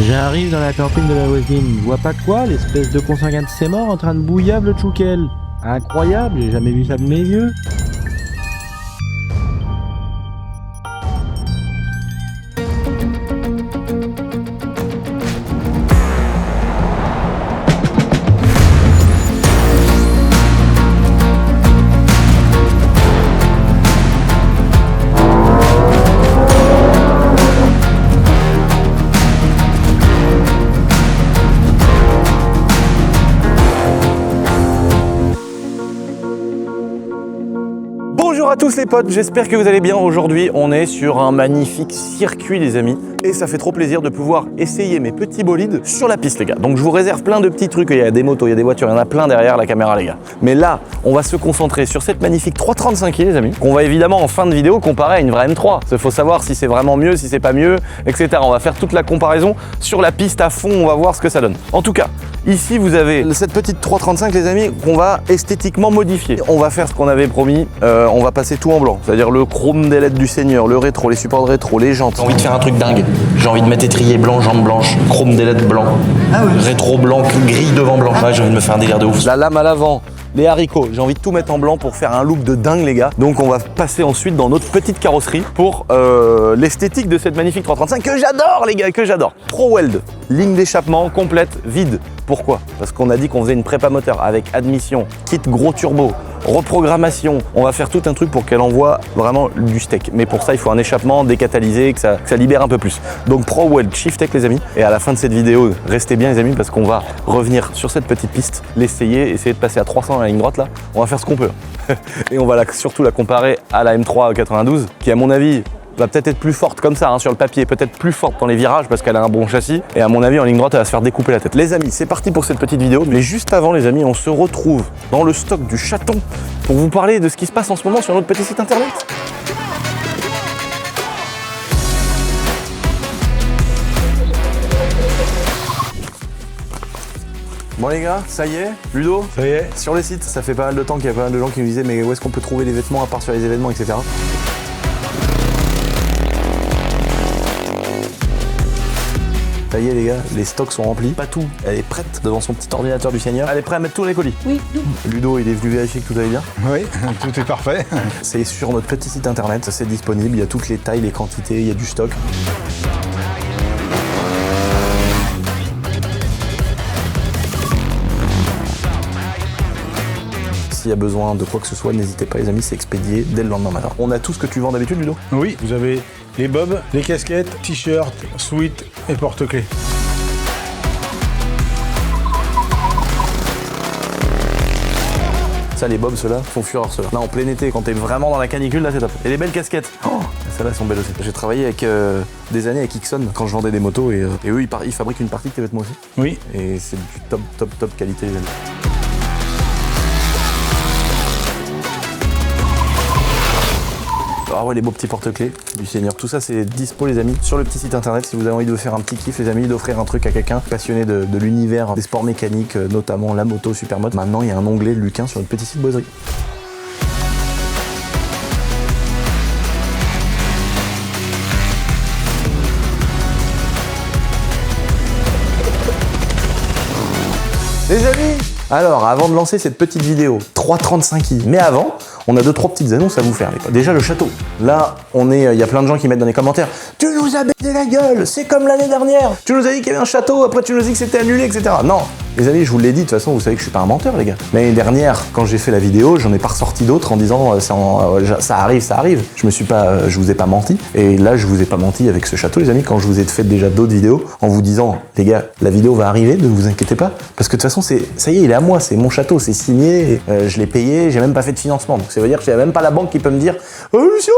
J'arrive dans la camping de la voisine, je vois pas quoi, l'espèce de consanguin de ses morts en train de bouillable le tchoukel. Incroyable, j'ai jamais vu ça de mes yeux. Bonjour à tous les potes, j'espère que vous allez bien. Aujourd'hui, on est sur un magnifique circuit les amis. Et ça fait trop plaisir de pouvoir essayer mes petits bolides sur la piste les gars. Donc je vous réserve plein de petits trucs, il y a des motos, il y a des voitures, il y en a plein derrière la caméra les gars. Mais là, on va se concentrer sur cette magnifique 335i les amis, qu'on va évidemment en fin de vidéo comparer à une vraie M3. Il faut savoir si c'est vraiment mieux, si c'est pas mieux, etc. On va faire toute la comparaison sur la piste à fond, on va voir ce que ça donne. En tout cas, ici vous avez cette petite 335 les amis qu'on va esthétiquement modifier. On va faire ce qu'on avait promis, on va passer tout en blanc, c'est-à-dire le chrome des LED du Seigneur, le rétro, les supports de rétro, les jantes. J'ai envie de faire un truc dingue, j'ai envie de mettre étrier blanc, jambes blanches, chrome des LED blanc, rétro blanc, grille devant blanc. Ouais, j'ai envie de me faire un délire de ouf. La lame à l'avant, les haricots, j'ai envie de tout mettre en blanc pour faire un look de dingue les gars. Donc on va passer ensuite dans notre petite carrosserie pour l'esthétique de cette magnifique 335 que j'adore les gars, que j'adore. Pro Weld, ligne d'échappement complète, vide. Pourquoi? Parce qu'on a dit qu'on faisait une prépa moteur avec admission, kit gros turbo, reprogrammation. On va faire tout un truc pour qu'elle envoie vraiment du steak. Mais pour ça, il faut un échappement décatalysé, que ça libère un peu plus. Donc Pro Weld Shift Tech les amis. Et à la fin de cette vidéo, restez bien les amis parce qu'on va revenir sur cette petite piste, l'essayer, essayer de passer à 300 à la ligne droite là. On va faire ce qu'on peut. Et on va surtout la comparer à la M3 92 qui à mon avis va peut-être être plus forte comme ça hein, sur le papier, peut-être plus forte dans les virages parce qu'elle a un bon châssis et à mon avis en ligne droite elle va se faire découper la tête. Les amis, c'est parti pour cette petite vidéo, mais juste avant les amis, on se retrouve dans le stock du Chaton pour vous parler de ce qui se passe en ce moment sur notre petit site internet. Bon les gars, ça y est, Ludo, ça y est. Sur les sites, ça fait pas mal de temps qu'il y a pas mal de gens qui nous disaient mais où est-ce qu'on peut trouver les vêtements à part sur les événements, etc. Ça y est les gars, les stocks sont remplis, pas tout, elle est prête devant son petit ordinateur du Seigneur, elle est prête à mettre tous les colis. Oui. Ludo il est venu vérifier que tout allait bien. Oui, tout est parfait. C'est sur notre petit site internet, c'est disponible, il y a toutes les tailles, les quantités, il y a du stock. S'il y a besoin de quoi que ce soit, n'hésitez pas les amis, c'est expédié dès le lendemain matin. On a tout ce que tu vends d'habitude Ludo? Oui, vous avez les bobs, les casquettes, t-shirts, sweats et porte-clés. Ça les bobs ceux-là font fureur ceux-là. Là en plein été, quand t'es vraiment dans la canicule, là c'est top. Et les belles casquettes, oh, celles-là elles sont belles aussi. J'ai travaillé avec des années avec Ixon quand je vendais des motos et eux ils fabriquent une partie de tes vêtements aussi. Oui. Et c'est du top qualité les amis. Ah ouais, les beaux petits porte-clés du Seigneur. Tout ça, c'est dispo, les amis, sur le petit site internet. Si vous avez envie de faire un petit kiff, les amis, d'offrir un truc à quelqu'un passionné de l'univers des sports mécaniques, notamment la moto Supermode, maintenant, il y a un onglet Luquin sur notre petit site boiserie. Les amis, alors, avant de lancer cette petite vidéo, 335i, mais avant, on a 2-3 petites annonces à vous faire. Déjà, le château. Là, il y a plein de gens qui mettent dans les commentaires « Tu nous as baisé la gueule, c'est comme l'année dernière. Tu nous as dit qu'il y avait un château, après tu nous as dit que c'était annulé, etc. » Non, les amis, je vous l'ai dit, de toute façon, vous savez que je suis pas un menteur, les gars. L'année dernière, quand j'ai fait la vidéo, j'en ai pas ressorti d'autres en disant ça arrive. Je vous ai pas menti. Et là, je vous ai pas menti avec ce château, les amis, quand je vous ai fait déjà d'autres vidéos en vous disant « Les gars, la vidéo va arriver, ne vous inquiétez pas. » Parce que de toute façon, ça y est, il est à moi, c'est mon château, c'est signé, je l'ai payé, j'ai même pas fait de financement. Donc ça veut dire que j'ai même pas la banque qui peut me dire « Oh, Lucio !»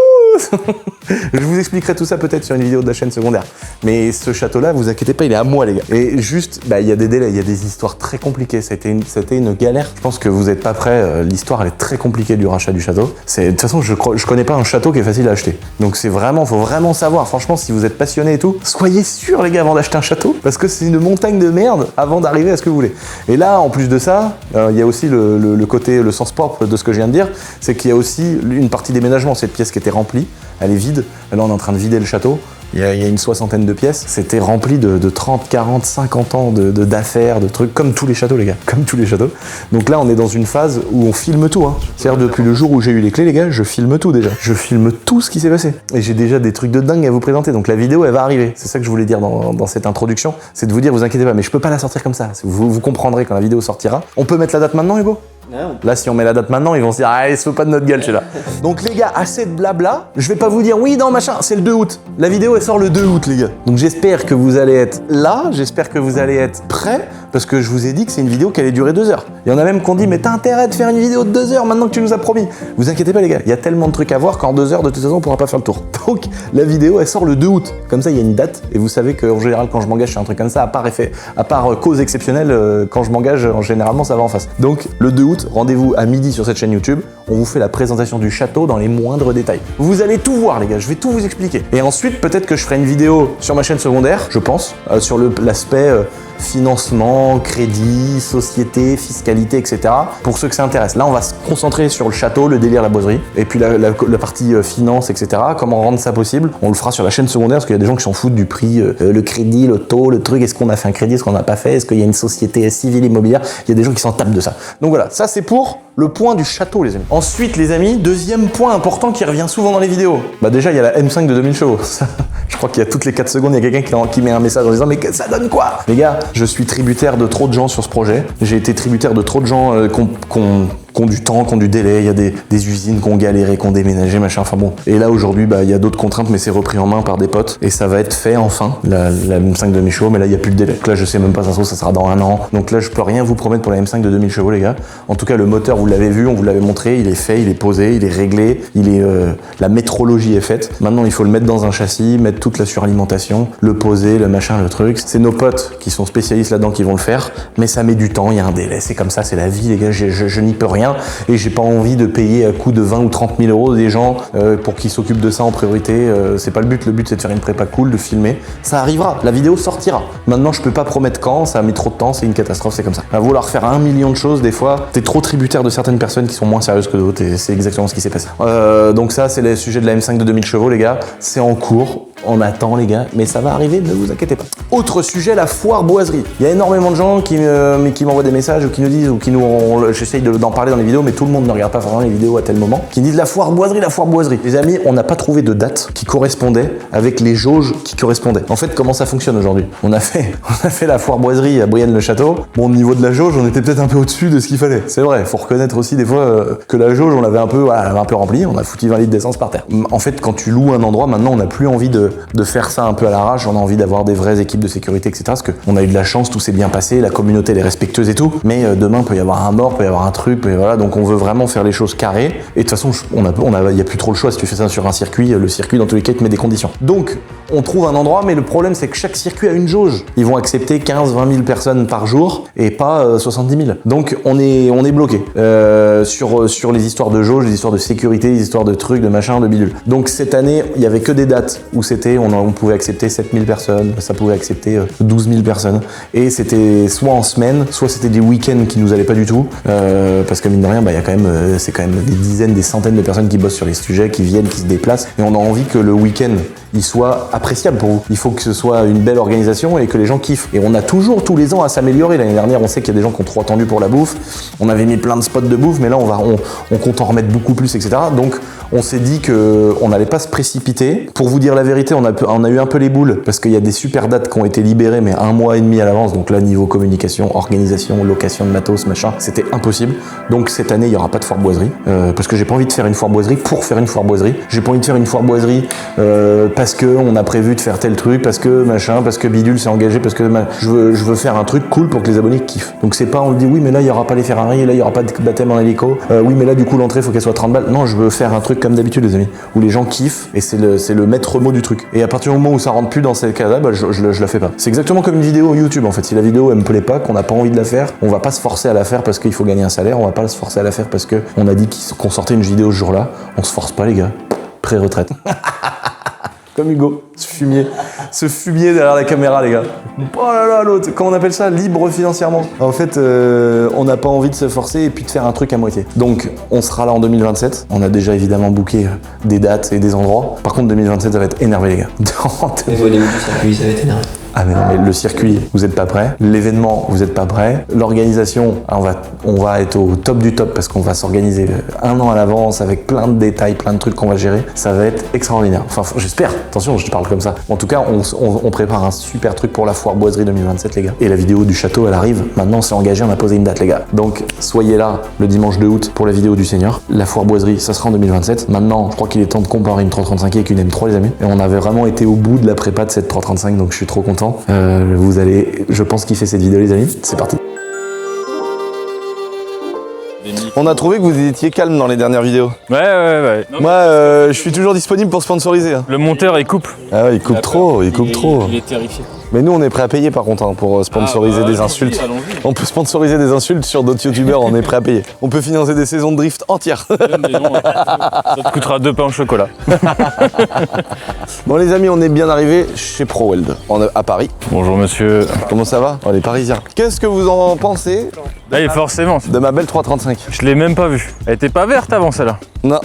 Je vous expliquerai tout ça peut-être sur une vidéo de la chaîne secondaire. Mais ce château-là, vous inquiétez pas, il est à moi, les gars. Et juste, il y a des délais, il y a des histoires très compliquées. C'était une galère. Je pense que vous n'êtes pas prêts. L'histoire, elle est très compliquée du rachat du château. De toute façon, je connais pas un château qui est facile à acheter. Donc faut vraiment savoir. Franchement, si vous êtes passionné et tout, soyez sûr, les gars, avant d'acheter un château, parce que c'est une montagne de merde avant d'arriver à ce que vous voulez. Et là, en plus de ça, il y a aussi le côté, le sens propre de ce que je viens de dire, c'est qu'il y a aussi une partie déménagement. Cette pièce qui était remplie, elle est vide. Là, on est en train de vider le château. il y a une 60aine de pièces. C'était rempli de 30, 40, 50 ans d'affaires, de trucs, comme tous les châteaux, les gars, comme tous les châteaux. Donc là, on est dans une phase où on filme tout. Hein. C'est-à-dire, depuis le jour où j'ai eu les clés, les gars, je filme tout déjà. Je filme tout ce qui s'est passé. Et j'ai déjà des trucs de dingue à vous présenter. Donc la vidéo, elle va arriver. C'est ça que je voulais dire dans cette introduction. C'est de vous dire, vous inquiétez pas, mais je peux pas la sortir comme ça. Vous comprendrez quand la vidéo sortira. On peut mettre la date maintenant, Hugo ? Là, si on met la date maintenant, ils vont se dire « Ah, il se fout pas de notre gueule, celui-là ». Donc les gars, assez de blabla. Je vais pas vous dire « Oui, non, machin, c'est le 2 août ». La vidéo, elle sort le 2 août, les gars. Donc j'espère que vous allez être là, j'espère que vous allez être prêts, parce que je vous ai dit que c'est une vidéo qui allait durer 2 heures. Il y en a même qui ont dit « Mais t'as intérêt de faire une vidéo de 2 heures maintenant que tu nous as promis ». Vous inquiétez pas, les gars, il y a tellement de trucs à voir qu'en 2 heures, de toute façon, on pourra pas faire le tour. Donc la vidéo, elle sort le 2 août. Comme ça, il y a une date, et vous savez qu'en général, quand je m'engage sur un truc comme ça, à part cause exceptionnelle, quand je m'engage, généralement, ça va en face. Donc le 2 août, rendez-vous à midi sur cette chaîne YouTube, on vous fait la présentation du château dans les moindres détails. Vous allez tout voir, les gars, je vais tout vous expliquer. Et ensuite, peut-être que je ferai une vidéo sur ma chaîne secondaire, je pense, sur l'aspect financement, crédit, société, fiscalité, etc. Pour ceux que ça intéresse. Là, on va se concentrer sur le château, le délire, la boiserie, et puis la partie finance, etc. Comment rendre ça possible. On le fera sur la chaîne secondaire, parce qu'il y a des gens qui s'en foutent du prix, le crédit, le taux, le truc, est-ce qu'on a fait un crédit, est-ce qu'on n'a pas fait, est-ce qu'il y a une société civile immobilière. Il y a des gens qui s'en tapent de ça. Donc voilà, ça c'est pour le point du château, les amis. Ensuite, les amis, deuxième point important qui revient souvent dans les vidéos. Bah déjà, il y a la M5 de 2000 chevaux. Je crois qu'il y a toutes les 4 secondes, il y a quelqu'un qui met un message en disant « Mais ça donne quoi ?» Les gars, je suis tributaire de trop de gens sur ce projet. J'ai été tributaire de trop de gens qui ont du temps, qui ont du délai. Il y a des usines qui ont galéré, qui ont déménagé, machin. Enfin bon. Et là, aujourd'hui, bah, il y a d'autres contraintes, mais c'est repris en main par des potes. Et ça va être fait enfin, la M5 de 2000 chevaux. Mais là, il n'y a plus de délai. Donc là, je sais même pas, ça sera dans 1 an. Donc là, je peux rien vous promettre pour la M5 de 2000 chevaux, les gars. En tout cas, le moteur, vous l'avez vu, on vous l'avait montré. Il est fait, il est posé, il est réglé. La métrologie est faite. Maintenant, il faut le mettre dans un châssis, mettre toute la suralimentation, le poser, le machin, le truc. C'est nos potes qui sont spécialistes là-dedans qui vont le faire. Mais ça met du temps, il y a un délai. C'est comme ça, c'est la vie, les gars. Je n'y peux rien. Et j'ai pas envie de payer à coût de 20 ou 30 000 euros des gens pour qu'ils s'occupent de ça en priorité. C'est pas le but. Le but, c'est de faire une prépa cool, de filmer. Ça arrivera. La vidéo sortira. Maintenant, je peux pas promettre quand. Ça a mis trop de temps. C'est une catastrophe. C'est comme ça. À vouloir faire 1 million de choses, des fois, t'es trop tributaire de certaines personnes qui sont moins sérieuses que d'autres. Et c'est exactement ce qui s'est passé. Donc ça, c'est le sujet de la M5 de 2000 chevaux, les gars. C'est en cours. On attend, les gars, mais ça va arriver, ne vous inquiétez pas. Autre sujet, la foire boiserie. Il y a énormément de gens qui m'envoient des messages ou qui nous disent, ou qui j'essaye d'en parler dans les vidéos, mais tout le monde ne regarde pas forcément les vidéos à tel moment, qui disent la foire boiserie, la foire boiserie. Les amis, on n'a pas trouvé de date qui correspondait avec les jauges qui correspondaient. En fait, comment ça fonctionne aujourd'hui ? On a fait la foire boiserie à Brienne-le-Château. Bon, au niveau de la jauge, on était peut-être un peu au-dessus de ce qu'il fallait. C'est vrai, faut reconnaître aussi des fois que la jauge, on l'avait un peu remplie, on a foutu 20 litres d'essence par terre. En fait, quand tu loues un endroit, maintenant, on n'a plus envie de faire ça un peu à l'arrache, on a envie d'avoir des vraies équipes de sécurité, etc. Parce qu'on a eu de la chance, tout s'est bien passé, la communauté elle est respectueuse et tout. Mais demain, peut y avoir un mort, peut y avoir un truc, voilà. Donc on veut vraiment faire les choses carrées. Et de toute façon, il n'y a plus trop le choix. Si tu fais ça sur un circuit, le circuit, dans tous les cas, il te met des conditions. Donc, on trouve un endroit, mais le problème, c'est que chaque circuit a une jauge. Ils vont accepter 15-20 000 personnes par jour et pas 70 000. Donc, on est bloqué sur les histoires de jauge, les histoires de sécurité, les histoires de trucs, de machin, de bidule. Donc, cette année, il y avait que des dates où on pouvait accepter 7 000 personnes, ça pouvait accepter 12 000 personnes. Et c'était soit en semaine, soit c'était des week-ends qui nous allaient pas du tout. Parce que mine de rien, il y a quand même, c'est quand même des dizaines, des centaines de personnes qui bossent sur les sujets, qui viennent, qui se déplacent. Et on a envie que le week-end, il soit appréciable pour vous. Il faut que ce soit une belle organisation et que les gens kiffent. Et on a toujours, tous les ans, à s'améliorer. L'année dernière, on sait qu'il y a des gens qui ont trop attendu pour la bouffe. On avait mis plein de spots de bouffe, mais là, on compte en remettre beaucoup plus, etc. Donc, on s'est dit qu'on n'allait pas se précipiter. Pour vous dire la vérité, on a eu un peu les boules parce qu'il y a des super dates qui ont été libérées, mais 1 mois et demi à l'avance. Donc là, niveau communication, organisation, location de matos, machin, c'était impossible. Donc cette année, il n'y aura pas de foire boiserie parce que j'ai pas envie de faire une foire boiserie pour faire une foire boiserie. J'ai pas envie de faire une foire boiserie parce que on a prévu de faire tel truc, parce que machin, parce que bidule s'est engagé, parce que je veux faire un truc cool pour que les abonnés kiffent. Donc c'est pas on dit oui, mais là il y aura pas les Ferrari, là il y aura pas de baptême en hélico. Oui, mais là du coup l'entrée faut qu'elle soit 30 balles. Non, je veux faire un truc comme d'habitude, les amis, où les gens kiffent et c'est le maître mot du truc. Et à partir du moment où ça rentre plus dans ces cas-là, je la fais pas. C'est exactement comme une vidéo YouTube en fait. Si la vidéo elle me plaît pas, qu'on n'a pas envie de la faire, on va pas se forcer à la faire parce qu'il faut gagner un salaire. On va pas se forcer à la faire parce que on a dit qu'on sortait une vidéo ce jour-là. On se force pas, les gars. Pré-retraite. Comme Hugo. Ce fumier derrière la caméra, les gars. Oh là là, l'autre, comment on appelle ça? Libre financièrement. En fait, on n'a pas envie de se forcer et puis de faire un truc à moitié. Donc, on sera là en 2027. On a déjà évidemment booké des dates et des endroits. Par contre, 2027, ça va être énervé, les gars. Les vols du circuit, ça va être énervé. Ah mais non, mais le circuit, vous êtes pas prêts. L'événement, vous êtes pas prêts. L'organisation, on va être au top du top parce qu'on va s'organiser un an à l'avance avec plein de détails, plein de trucs qu'on va gérer. Ça va être extraordinaire. Enfin, j'espère. Attention, je te parle comme ça. En tout cas, on prépare un super truc pour la foire boiserie 2027, les gars. Et la vidéo du château, elle arrive. Maintenant, on s'est engagé, on a posé une date, les gars. Donc, soyez là le dimanche 2 août pour la vidéo du Seigneur. La foire boiserie, ça sera en 2027. Maintenant, je crois qu'il est temps de comparer une 335 avec une M3, les amis. Et on avait vraiment été au bout de la prépa de cette 335, donc je suis trop content. Vous allez, je pense, kiffer cette vidéo, les amis. C'est parti. On a trouvé que vous étiez calme dans les dernières vidéos. Ouais. Moi, je suis toujours disponible pour sponsoriser. Le monteur, il coupe. Ah ouais, il coupe trop. Il est terrifié. Mais nous, on est prêt à payer par contre hein, pour sponsoriser des insultes. On peut sponsoriser des insultes sur d'autres youtubeurs, on est prêt à payer. On peut financer des saisons de drift entières. Ça te coûtera 2 pains au chocolat. Bon les amis, on est bien arrivés chez ProWeld, à Paris. Bonjour monsieur. Comment ça va? Les Parisiens. Qu'est-ce que vous en pensez Allez, forcément. de ma belle 335? Je l'ai même pas vue. Elle était pas verte avant celle-là. Non,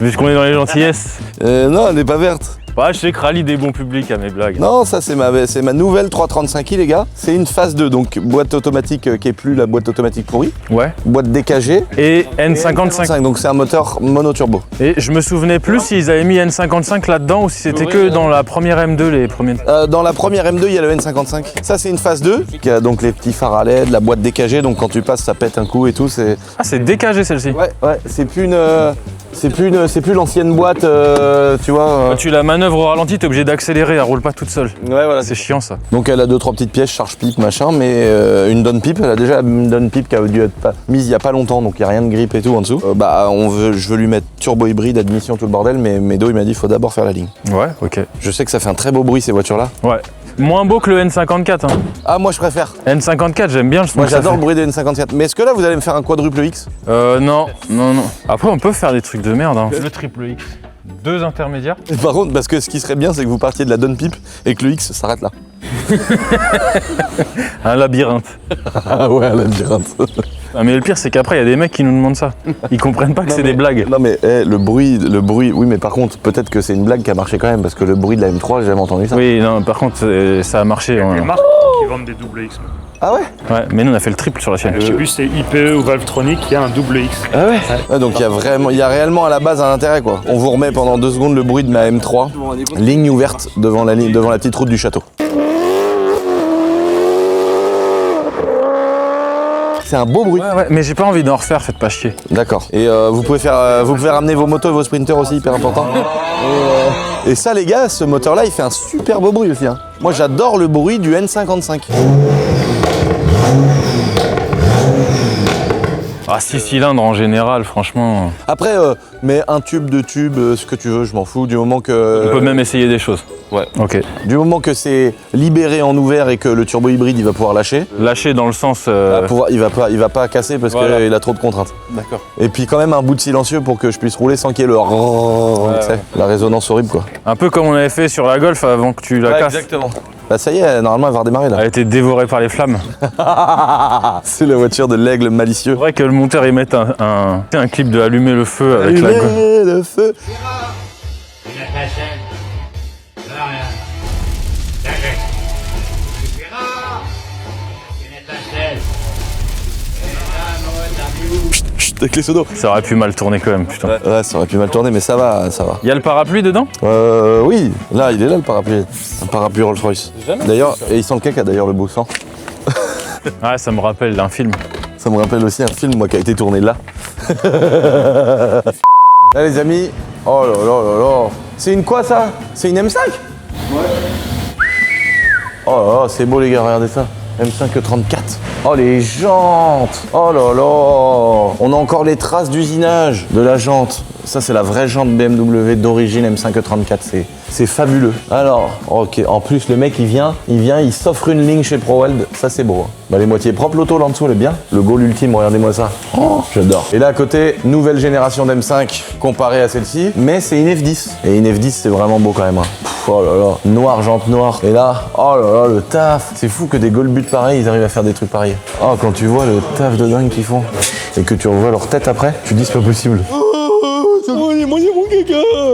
Vu qu'on est dans les gentillesses. non, elle n'est pas verte. Bah, je sais que rallye des bons publics à mes blagues. Non, ça c'est ma nouvelle 335i les gars. C'est une phase 2, donc boîte automatique qui est plus la boîte automatique pourrie. Ouais. Boîte DKG. Et N55. Donc c'est un moteur monoturbo. Et je me souvenais plus s'ils avaient mis N55 là-dedans ou si c'était que dans la première M2 les premiers. Dans la première M2, il y a le N55. Ça c'est une phase 2, qui a donc les petits phares à LED, la boîte DKG, donc quand tu passes ça pète un coup et tout. Ah, c'est DKG celle-ci. Ouais, c'est plus une... C'est plus l'ancienne boîte, tu vois. Quand tu la manœuvres au ralenti, t'es obligé d'accélérer, elle roule pas toute seule. Ouais, voilà. C'est chiant ça. Donc elle a 2-3 petites pièces, charge-pipe, machin, mais une downpipe, elle a déjà une downpipe qui a dû être mise il y a pas longtemps, donc il n'y a rien de grip et tout en dessous. Je veux lui mettre turbo hybride, admission, tout le bordel, mais Medo il m'a dit il faut d'abord faire la ligne. Ouais, ok. Je sais que ça fait un très beau bruit ces voitures-là. Ouais. Moins beau que le N54. Hein. Ah moi je préfère. N54, j'aime bien. Moi j'adore le bruit des N54. Mais est-ce que là vous allez me faire un quadruple X? Non. Après on peut faire des trucs de merde. Hein. Le triple X. 2 intermédiaires. Et par contre, parce que ce qui serait bien, c'est que vous partiez de la downpipe et que le X s'arrête là. Un labyrinthe. Ah ouais, un labyrinthe. Ah, mais le pire, c'est qu'après, il y a des mecs qui nous demandent ça. Ils comprennent pas que c'est des blagues. Non mais le bruit, oui, mais par contre, peut-être que c'est une blague qui a marché quand même, parce que le bruit de la M3, j'ai jamais entendu ça. Oui, non, par contre, ça a marché. Il y a Ouais. des marques qui vendent des double X. Ah ouais? Ouais, mais nous, on a fait le triple sur la chaîne. Je sais plus si c'est IPE ou Valvetronic, il y a un double X. Ah ouais? Donc il y a réellement à la base un intérêt quoi. On vous remet pendant 2 secondes le bruit de ma M3, ligne ouverte devant la petite route du château. C'est un beau bruit. Ouais, mais j'ai pas envie d'en refaire, faites pas chier. D'accord. Et vous pouvez ramener vos motos et vos sprinters aussi, hyper important. Et ça les gars, ce moteur là il fait un super beau bruit aussi. Hein. Moi j'adore le bruit du N55. Ah, 6 cylindres en général, franchement. Après, mais un tube, 2 tubes, ce que tu veux, je m'en fous, du moment que... On peut même essayer des choses. Ouais. Ok. Du moment que c'est libéré en ouvert et que le turbo hybride il va pouvoir lâcher. Lâcher dans le sens. Il va pas casser parce Voilà. qu'il a trop de contraintes. D'accord. Et puis quand même un bout de silencieux pour que je puisse rouler sans qu'il y ait le tu sais, la résonance horrible quoi. Un peu comme on avait fait sur la Golf avant que tu la casses. Exactement. Bah ça y est, normalement elle va redémarrer Elle là. a été dévorée par les flammes. C'est la voiture de l'aigle malicieux. C'est vrai que le monteur il mette un clip de allumer le feu avec la Golf. Allumez le feu. Une étincelle. Là, rien. Dégage. Gérard. Une étincelle. Chut, avec les sodos. Ça aurait pu mal tourner quand même, putain. Ouais, ça aurait pu mal tourner mais ça va, ça va. Il y a le parapluie dedans? Oui, là il est là le parapluie. Un parapluie Rolls-Royce. D'ailleurs, et il sent le caca d'ailleurs le beau sang. Ah, ça me rappelle d'un film. Ça me rappelle aussi un film moi qui a été tourné là. Là les amis, oh là là là là. C'est une quoi ça? C'est une M5? Ouais. Oh là là, c'est beau les gars, regardez ça. M5 34. Oh les jantes. Oh là là. On a encore les traces d'usinage de la jante. Ça, c'est la vraie jante BMW d'origine M5E34. C'est fabuleux. Alors, ok. En plus, le mec, il s'offre une ligne chez ProWeld. Ça, c'est beau. Bah, les moitiés propres, l'auto là en dessous, elle est bien. Le Goal ultime, regardez-moi ça. Oh, j'adore. Et là, à côté, nouvelle génération d'M5 comparée à celle-ci. Mais c'est une F10. Et une F10, c'est vraiment beau quand même. Oh là là. Noir, jante noire. Et là, oh là là, le taf. C'est fou que des Goal buts pareils, ils arrivent à faire des trucs pareils. Oh, quand tu vois le taf de dingue qu'ils font. Et que tu revois leur tête après, tu dis c'est pas possible.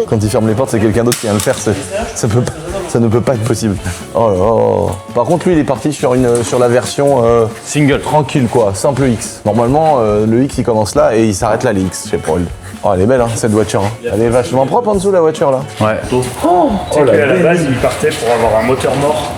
Quand ils ferment les portes, c'est quelqu'un d'autre qui vient le faire. Ça ne peut pas être possible. Oh là là. Par contre, lui, il est parti sur la version Single. tranquille, quoi. Simple X. Normalement, le X, il commence là et il s'arrête là, les X chez ProWeld. Oh, elle est belle, hein, cette voiture. Hein. Elle est vachement propre en dessous, la voiture, là. Ouais. Tu sais qu'à la base, il partait pour avoir un moteur mort.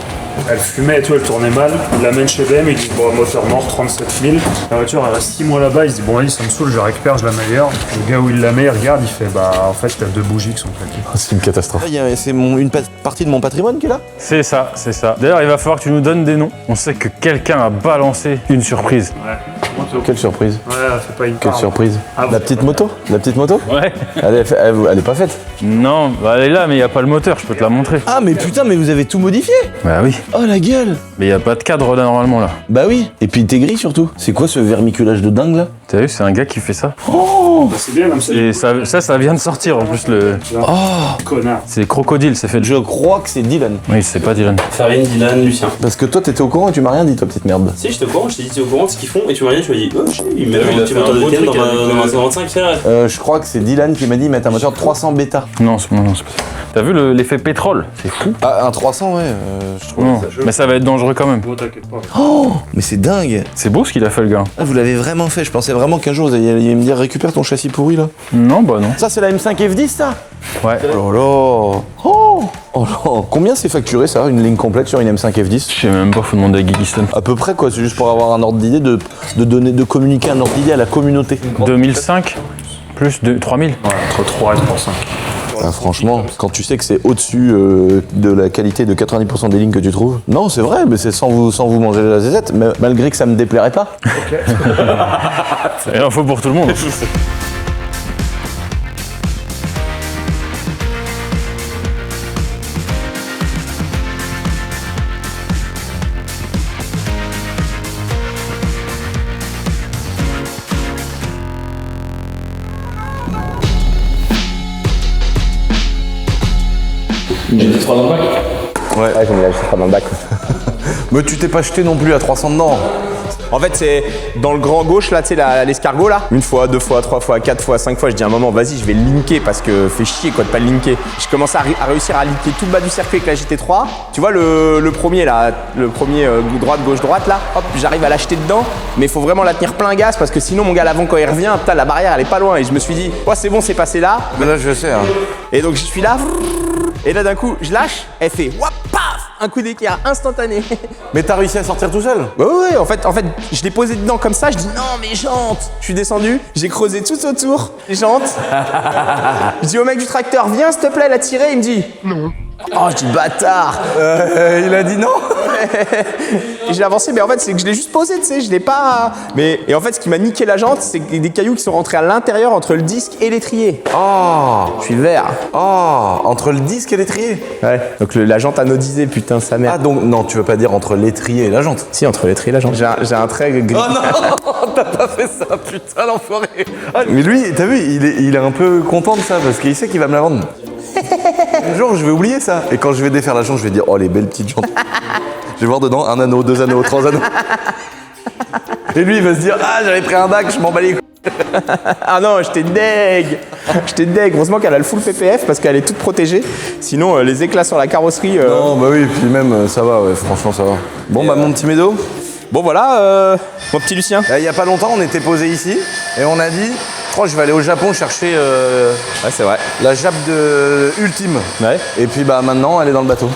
Elle fumait et tout, elle tournait mal. Il l'amène chez BM, il dit bon, moteur mort, 37 000. La voiture, elle reste 6 mois là-bas. Il se dit bon, allez, ça me saoule, je la récupère, je la meilleure. Le gars où il la met, il regarde, il fait bah, en fait, t'as 2 bougies qui sont claquées. C'est une catastrophe. C'est une partie de mon patrimoine qui est là. C'est ça, c'est ça. D'ailleurs, il va falloir que tu nous donnes des noms. On sait que quelqu'un a balancé une surprise. Ouais. Quelle surprise. Ouais, c'est pas une Quelle part. surprise. Ah, La petite moto. La petite moto. Ouais. Elle est pas faite. Non, bah elle est là, mais il n'y a pas le moteur, je peux te la montrer. Ah, mais putain, mais vous avez tout modifié. Bah oui. Oh, la gueule. Mais il n'y a pas de cadre là, normalement, là. Bah oui. Et puis t'es gris surtout. C'est quoi ce vermiculage de dingue là? T'as vu, c'est un gars qui fait ça. Oh. Bah, c'est bien comme ça. Et ça vient de sortir, en plus, le... Connard. C'est Crocodile, c'est fait de... Je crois que c'est Dylan. Oui, c'est pas Dylan. Farine, Dylan, Lucien. Parce que toi t'étais au courant et tu m'as rien dit, toi petite merde. Si, j'étais au courant, je t'ai dit t'es au courant de ce qu'ils font et tu m'as rien dit, tu m'as dit oh, je sais, ils mettent il un a petit fait moteur un de beau DTM truc dans avec un 55, c'est vrai. Je crois que c'est Dylan qui m'a dit mettre un moteur de 300 bêta. Non, c'est pas ça. T'as vu l'effet pétrole? C'est fou. Ah, un 300, ouais, je trouve. Non, mais ça va être dangereux quand même. Bon, t'inquiète pas. Oh, mais c'est dingue. C'est beau ce qu'il a fait, le gars. Ah, vous l'avez vraiment fait. Je pensais vraiment qu'un jour vous alliez me dire récupère ton châssis pourri là. Non, bah non. Ça, c'est la M5 F10, ça. Ouais. Oh là là. Oh là. Combien c'est facturé ça, une ligne complète sur une M5 F10? Je sais même pas, faut demander à Geekiston. À peu près quoi, c'est juste pour avoir un ordre d'idée de communiquer un ordre d'idée à la communauté. 2005 plus de 3000. Ouais, entre 3 et 3,5. Ah, franchement, quand tu sais que c'est au-dessus de la qualité de 90% des lignes que tu trouves. Non, c'est vrai, mais c'est sans vous manger la zézette, mais malgré que ça me déplairait pas. Il en faut pour tout le monde. J'ai des 3 dans le bac. Ouais, j'en ai acheté pas dans le bac. Mais tu t'es pas jeté non plus à 300 dedans. En fait, c'est dans le grand gauche, là, tu sais, l'escargot, là. 1 fois, 2 fois, 3 fois, 4 fois, 5 fois. Je dis à un moment, vas-y, je vais le linker parce que fait chier, quoi, de pas le linker. Je commence à réussir à linker tout le bas du circuit avec la GT3. Tu vois, le premier, là, droite, gauche, droite, là. Hop, j'arrive à l'acheter dedans. Mais il faut vraiment la tenir plein gaz parce que sinon, mon gars, l'avant, quand il revient, putain, la barrière, elle est pas loin. Et je me suis dit, ouais, c'est bon, c'est passé là. Mais là, je sais, hein. Et donc, je suis là. Et là, d'un coup, je lâche. Elle fait, wap, paf, un coup d'équerre instantané. Mais t'as réussi à sortir tout seul? Bah ouais, en fait, je l'ai posé dedans comme ça, je dis non mais jantes. Je suis descendu, j'ai creusé tout autour, les jantes. Je dis au mec du tracteur, viens s'il te plaît la tirer, il me dit non. Oh, je dis bâtard. Il a dit non. Et j'ai avancé, mais en fait c'est que je l'ai juste posé, tu sais, je l'ai pas... Et en fait ce qui m'a niqué la jante, c'est des cailloux qui sont rentrés à l'intérieur entre le disque et l'étrier. Oh. Je suis vert. Oh. Entre le disque et l'étrier. Ouais, donc la jante anodisée, putain, sa mère. Ah donc, non, tu veux pas dire entre l'étrier et la jante? Si, entre l'étrier et la jante. J'ai un trait gris. Oh non. T'as pas fait ça, putain, l'enfoiré. Ah, mais lui, t'as vu, il est un peu content de ça parce qu'il sait qu'il va me la vendre. Un jour, je vais oublier ça. Et quand je vais défaire la jante, je vais dire oh les belles petites jantes. Je vais voir dedans 1 anneau, 2 anneaux, 3 anneaux. Et lui, il va se dire ah j'avais pris un bac, je m'en bats les couilles. Ah non, j'étais deg. J'étais deg. Heureusement qu'elle a le full PPF parce qu'elle est toute protégée. Sinon, les éclats sur la carrosserie. Non, bah oui, puis même ça va, ouais, franchement ça va. Bon, bah mon petit Médo. Bon voilà, mon petit Lucien. Il y a pas longtemps, on était posé ici et on a dit, je crois que je vais aller au Japon chercher. Ouais, c'est vrai. La jappe de ultime. Ouais. Et puis bah maintenant elle est dans le bateau.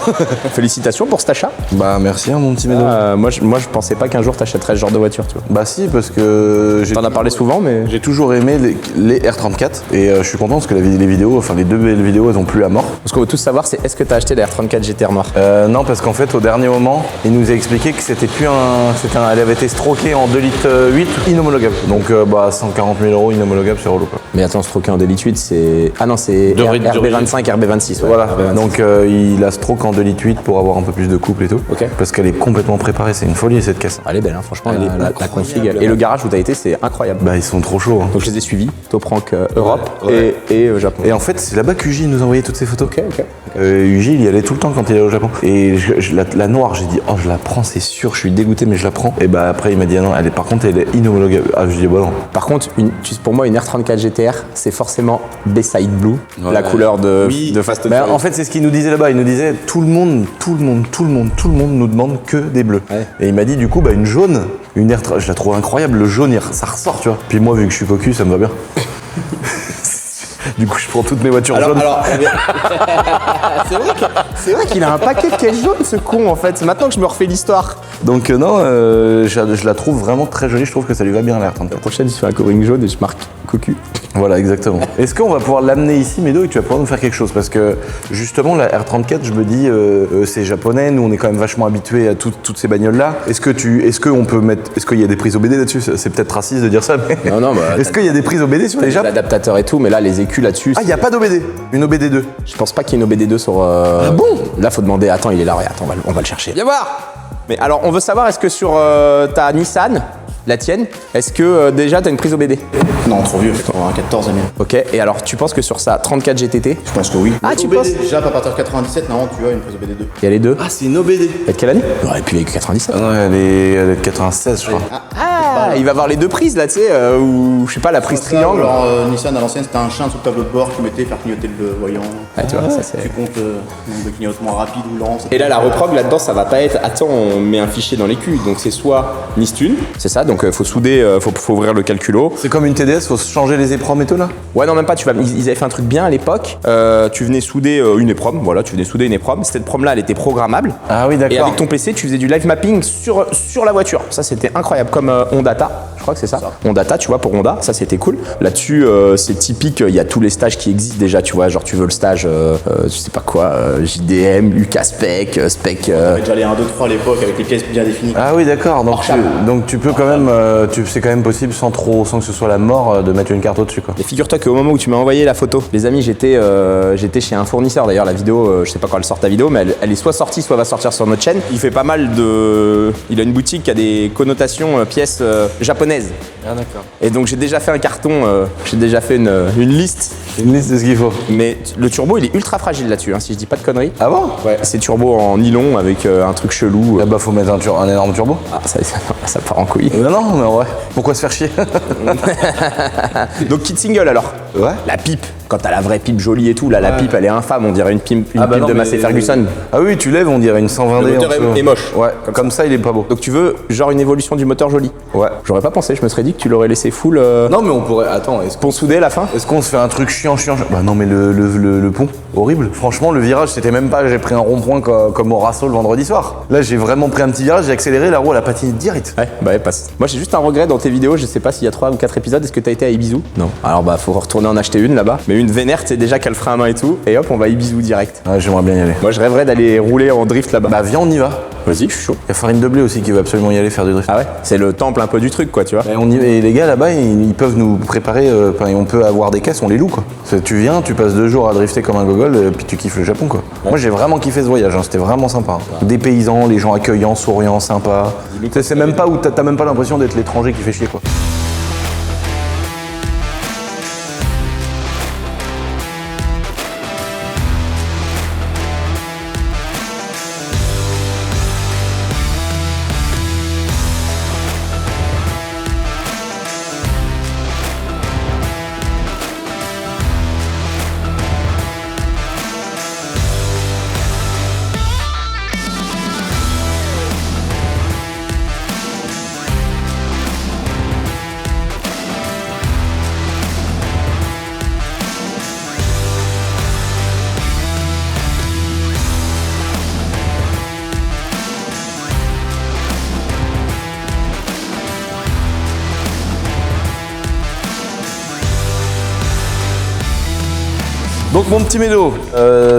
Félicitations pour cet achat. Bah merci mon petit Médo. Moi, je pensais pas qu'un jour t'achèterais ce genre de voiture, tu vois. Bah si parce que T'en as parlé souvent, mais. j'ai toujours aimé les R34 et je suis content parce que les vidéos, enfin les deux belles vidéos elles ont plu à mort. Ce qu'on veut tous savoir, c'est est-ce que t'as acheté la R34 GTR noire? Non parce qu'en fait au dernier moment il nous a expliqué que c'était plus elle avait été stroquée en 2 litres 8 inhomologable. Donc bah 140 000 € inhomologable c'est relou quoi. Mais attends, stroqué en 2 litres 8, c'est. Ah non, c'est RB25, RB26. Ouais. Voilà, RB26. donc il a stroke en 2 litres 8 pour avoir un peu plus de couple et tout. Ok. Parce qu'elle est complètement préparée, c'est une folie cette caisse. Elle est belle, hein, franchement, Elle est la incroyable. config. Et le garage où t'as été, c'est incroyable. Bah ils sont trop chauds. Hein. Donc je les ai suivis, Top Rank Europe Ouais. et Japon. Et en fait c'est là-bas qu'Uji nous a envoyé toutes ces photos. Ok. Uji il y allait tout le temps quand il allait au Japon. Et la noire j'ai dit oh je la prends c'est sûr, je suis dégoûté mais je la prends. Et bah après il m'a dit ah non par contre elle est inhomologable. Ah je dis bah non. Par contre, pour moi, une R34 GTR, c'est forcément Bayside Blue, la couleur de Fast and Bah, Furious. en fait c'est ce qu'il nous disait là-bas, il nous disait tout le monde nous demande que des bleus. Ouais. Et il m'a dit du coup bah une jaune, une R, je la trouve incroyable, le jaune ça ressort tu vois. Puis moi vu que je suis cocu ça me va bien. Du coup je prends toutes mes voitures jaunes. c'est vrai qu'il a un paquet de caisses jaunes, ce con, en fait. C'est maintenant que je me refais l'histoire. Donc non, je la trouve vraiment très jolie, je trouve que ça lui va bien la R34. La prochaine, je fais un covering jaune et je marque cocu. Voilà, exactement. Est-ce qu'on va pouvoir l'amener ici, Médo, et que tu vas pouvoir nous faire quelque chose? Parce que justement, la R34, je me dis, c'est japonais, nous on est quand même vachement habitués à toutes ces bagnoles-là. Est-ce qu'il y a des prises OBD là-dessus? C'est peut-être raciste de dire ça, mais. Non, bah. Est-ce qu'il y a des prises OBD sur les Japs? L'adaptateur et tout, mais là, les écus là-dessus. Ah, il n'y a pas d'OBD? Une OBD2? Je pense pas qu'il y ait une OBD2 sur. Ah bon? Là, faut demander. Attends, il est là, regarde, on va le chercher. Viens voir! Mais alors, on veut savoir, est-ce que sur ta Nissan, la tienne, est-ce que déjà t'as une prise OBD? Non, trop vieux, faut avoir un 14 000. Ok, et alors tu penses que sur sa 34 GTT, Je pense que oui. Ah, tu penses? Déjà, à partir de 97, non, tu as une prise OBD2. il y a les deux? Ah, c'est une OBD. Elle est de quelle année? Non, et puis il est que 97. Ah non, elle est de 96, je crois. Ah, il va avoir les deux prises là, tu sais, ou je sais pas, la prise triangle. Alors, Nissan à l'ancienne, c'était un chien sous le tableau de bord qui mettait faire clignoter le voyant. Ah, tu vois, ça c'est. Tu comptes le nombre de clignotements rapides ou lents. Et là, la reprog là-dedans, ça va pas être. Attends, on met un fichier dans les culs. Donc c'est soit Nistune, c'est ça. Donc faut souder, faut ouvrir le calculo. C'est comme une TDS, faut changer les EPROM et tout là? Ouais, non, même pas. Ils avaient fait un truc bien à l'époque. Tu venais souder une EPROM. Voilà, tu venais souder une EPROM. Cette EPROM là, elle était programmable. Ah oui, d'accord. Et avec ton PC, tu faisais du live mapping sur la voiture. Ça, c'était incroyable. Comme Ondata, je crois que c'est ça. Ondata, tu vois, pour Honda, ça c'était cool. Là-dessus, c'est typique. Il y a tous les stages qui existent déjà. Tu vois, genre tu veux le stage, je sais pas quoi, JDM, UK Spec, Spec. Il y avait déjà les 1, 2, 3 à l'époque avec les pièces bien définies. Ah oui, d'accord. Donc tu peux quand même, c'est quand même possible sans que ce soit la mort de mettre une carte au-dessus quoi. Et figure-toi qu'au moment où tu m'as envoyé la photo, les amis, j'étais chez un fournisseur. D'ailleurs, la vidéo, je sais pas quand elle sort ta vidéo, mais elle est soit sortie, soit va sortir sur notre chaîne. Il fait pas mal de. Il a une boutique qui a des connotations pièces japonaises. Ah d'accord. Et donc j'ai déjà fait un carton, j'ai déjà fait une liste. Une liste de ce qu'il faut. Mais le turbo, il est ultra fragile là-dessus, hein, si je dis pas de conneries. Ah bon? Ouais, c'est turbo en nylon avec un truc chelou. Là-bas faut mettre un énorme turbo. Ah, ça part en couille. Non, mais ouais. Pourquoi se faire chier? Donc kit single alors. Ouais. La pipe. Quand t'as la vraie pipe jolie et tout, là la pipe elle est infâme, on dirait une pipe bah non, de Massey mais- Ferguson. Ah oui, tu lèves, on dirait une 120D. Le moteur en dessous. est moche. Ouais, comme ça il est pas beau. Donc tu veux genre une évolution du moteur joli. Ouais. J'aurais pas pensé, je me serais dit que tu l'aurais laissé full Non mais on pourrait. Attends, pont soudé à la fin. est-ce qu'on se fait un truc chiant? Bah non mais le pont, horrible. Franchement le virage c'était même pas, j'ai pris un rond-point comme au Rasso le vendredi soir. Là j'ai vraiment pris un petit virage, j'ai accéléré, la roue elle a patiné direct. Ouais, bah elle passe. Moi j'ai juste un regret dans tes vidéos, je sais pas s'il y a 3 ou 4 épisodes, est-ce que t'as été à Ibizu? Non. Alors bah faut retourner en acheter une là-bas. Mais une vénère, c'est déjà qu'elle fera à main et tout, et hop on va à Ibizu direct. Ouais, j'aimerais bien y aller. Moi je rêverais d'aller rouler en drift là-bas. Bah viens on y va. Vas-y, je suis chaud. Il y a Farine de Blé aussi qui veut absolument y aller faire du drift. Ah ouais, c'est le temple un peu du truc quoi, tu vois. Et les gars là-bas, ils peuvent nous préparer, on peut avoir des caisses, on les loue quoi. Tu viens, tu passes 2 jours à drifter comme un gogol, puis tu kiffes le Japon quoi. Moi j'ai vraiment kiffé ce voyage, hein, c'était vraiment sympa. Hein. Des paysans, les gens accueillants, souriants, sympas. C'est même pas où t'as même pas l'impression d'être l'étranger qui fait chier quoi. mon petit Médo,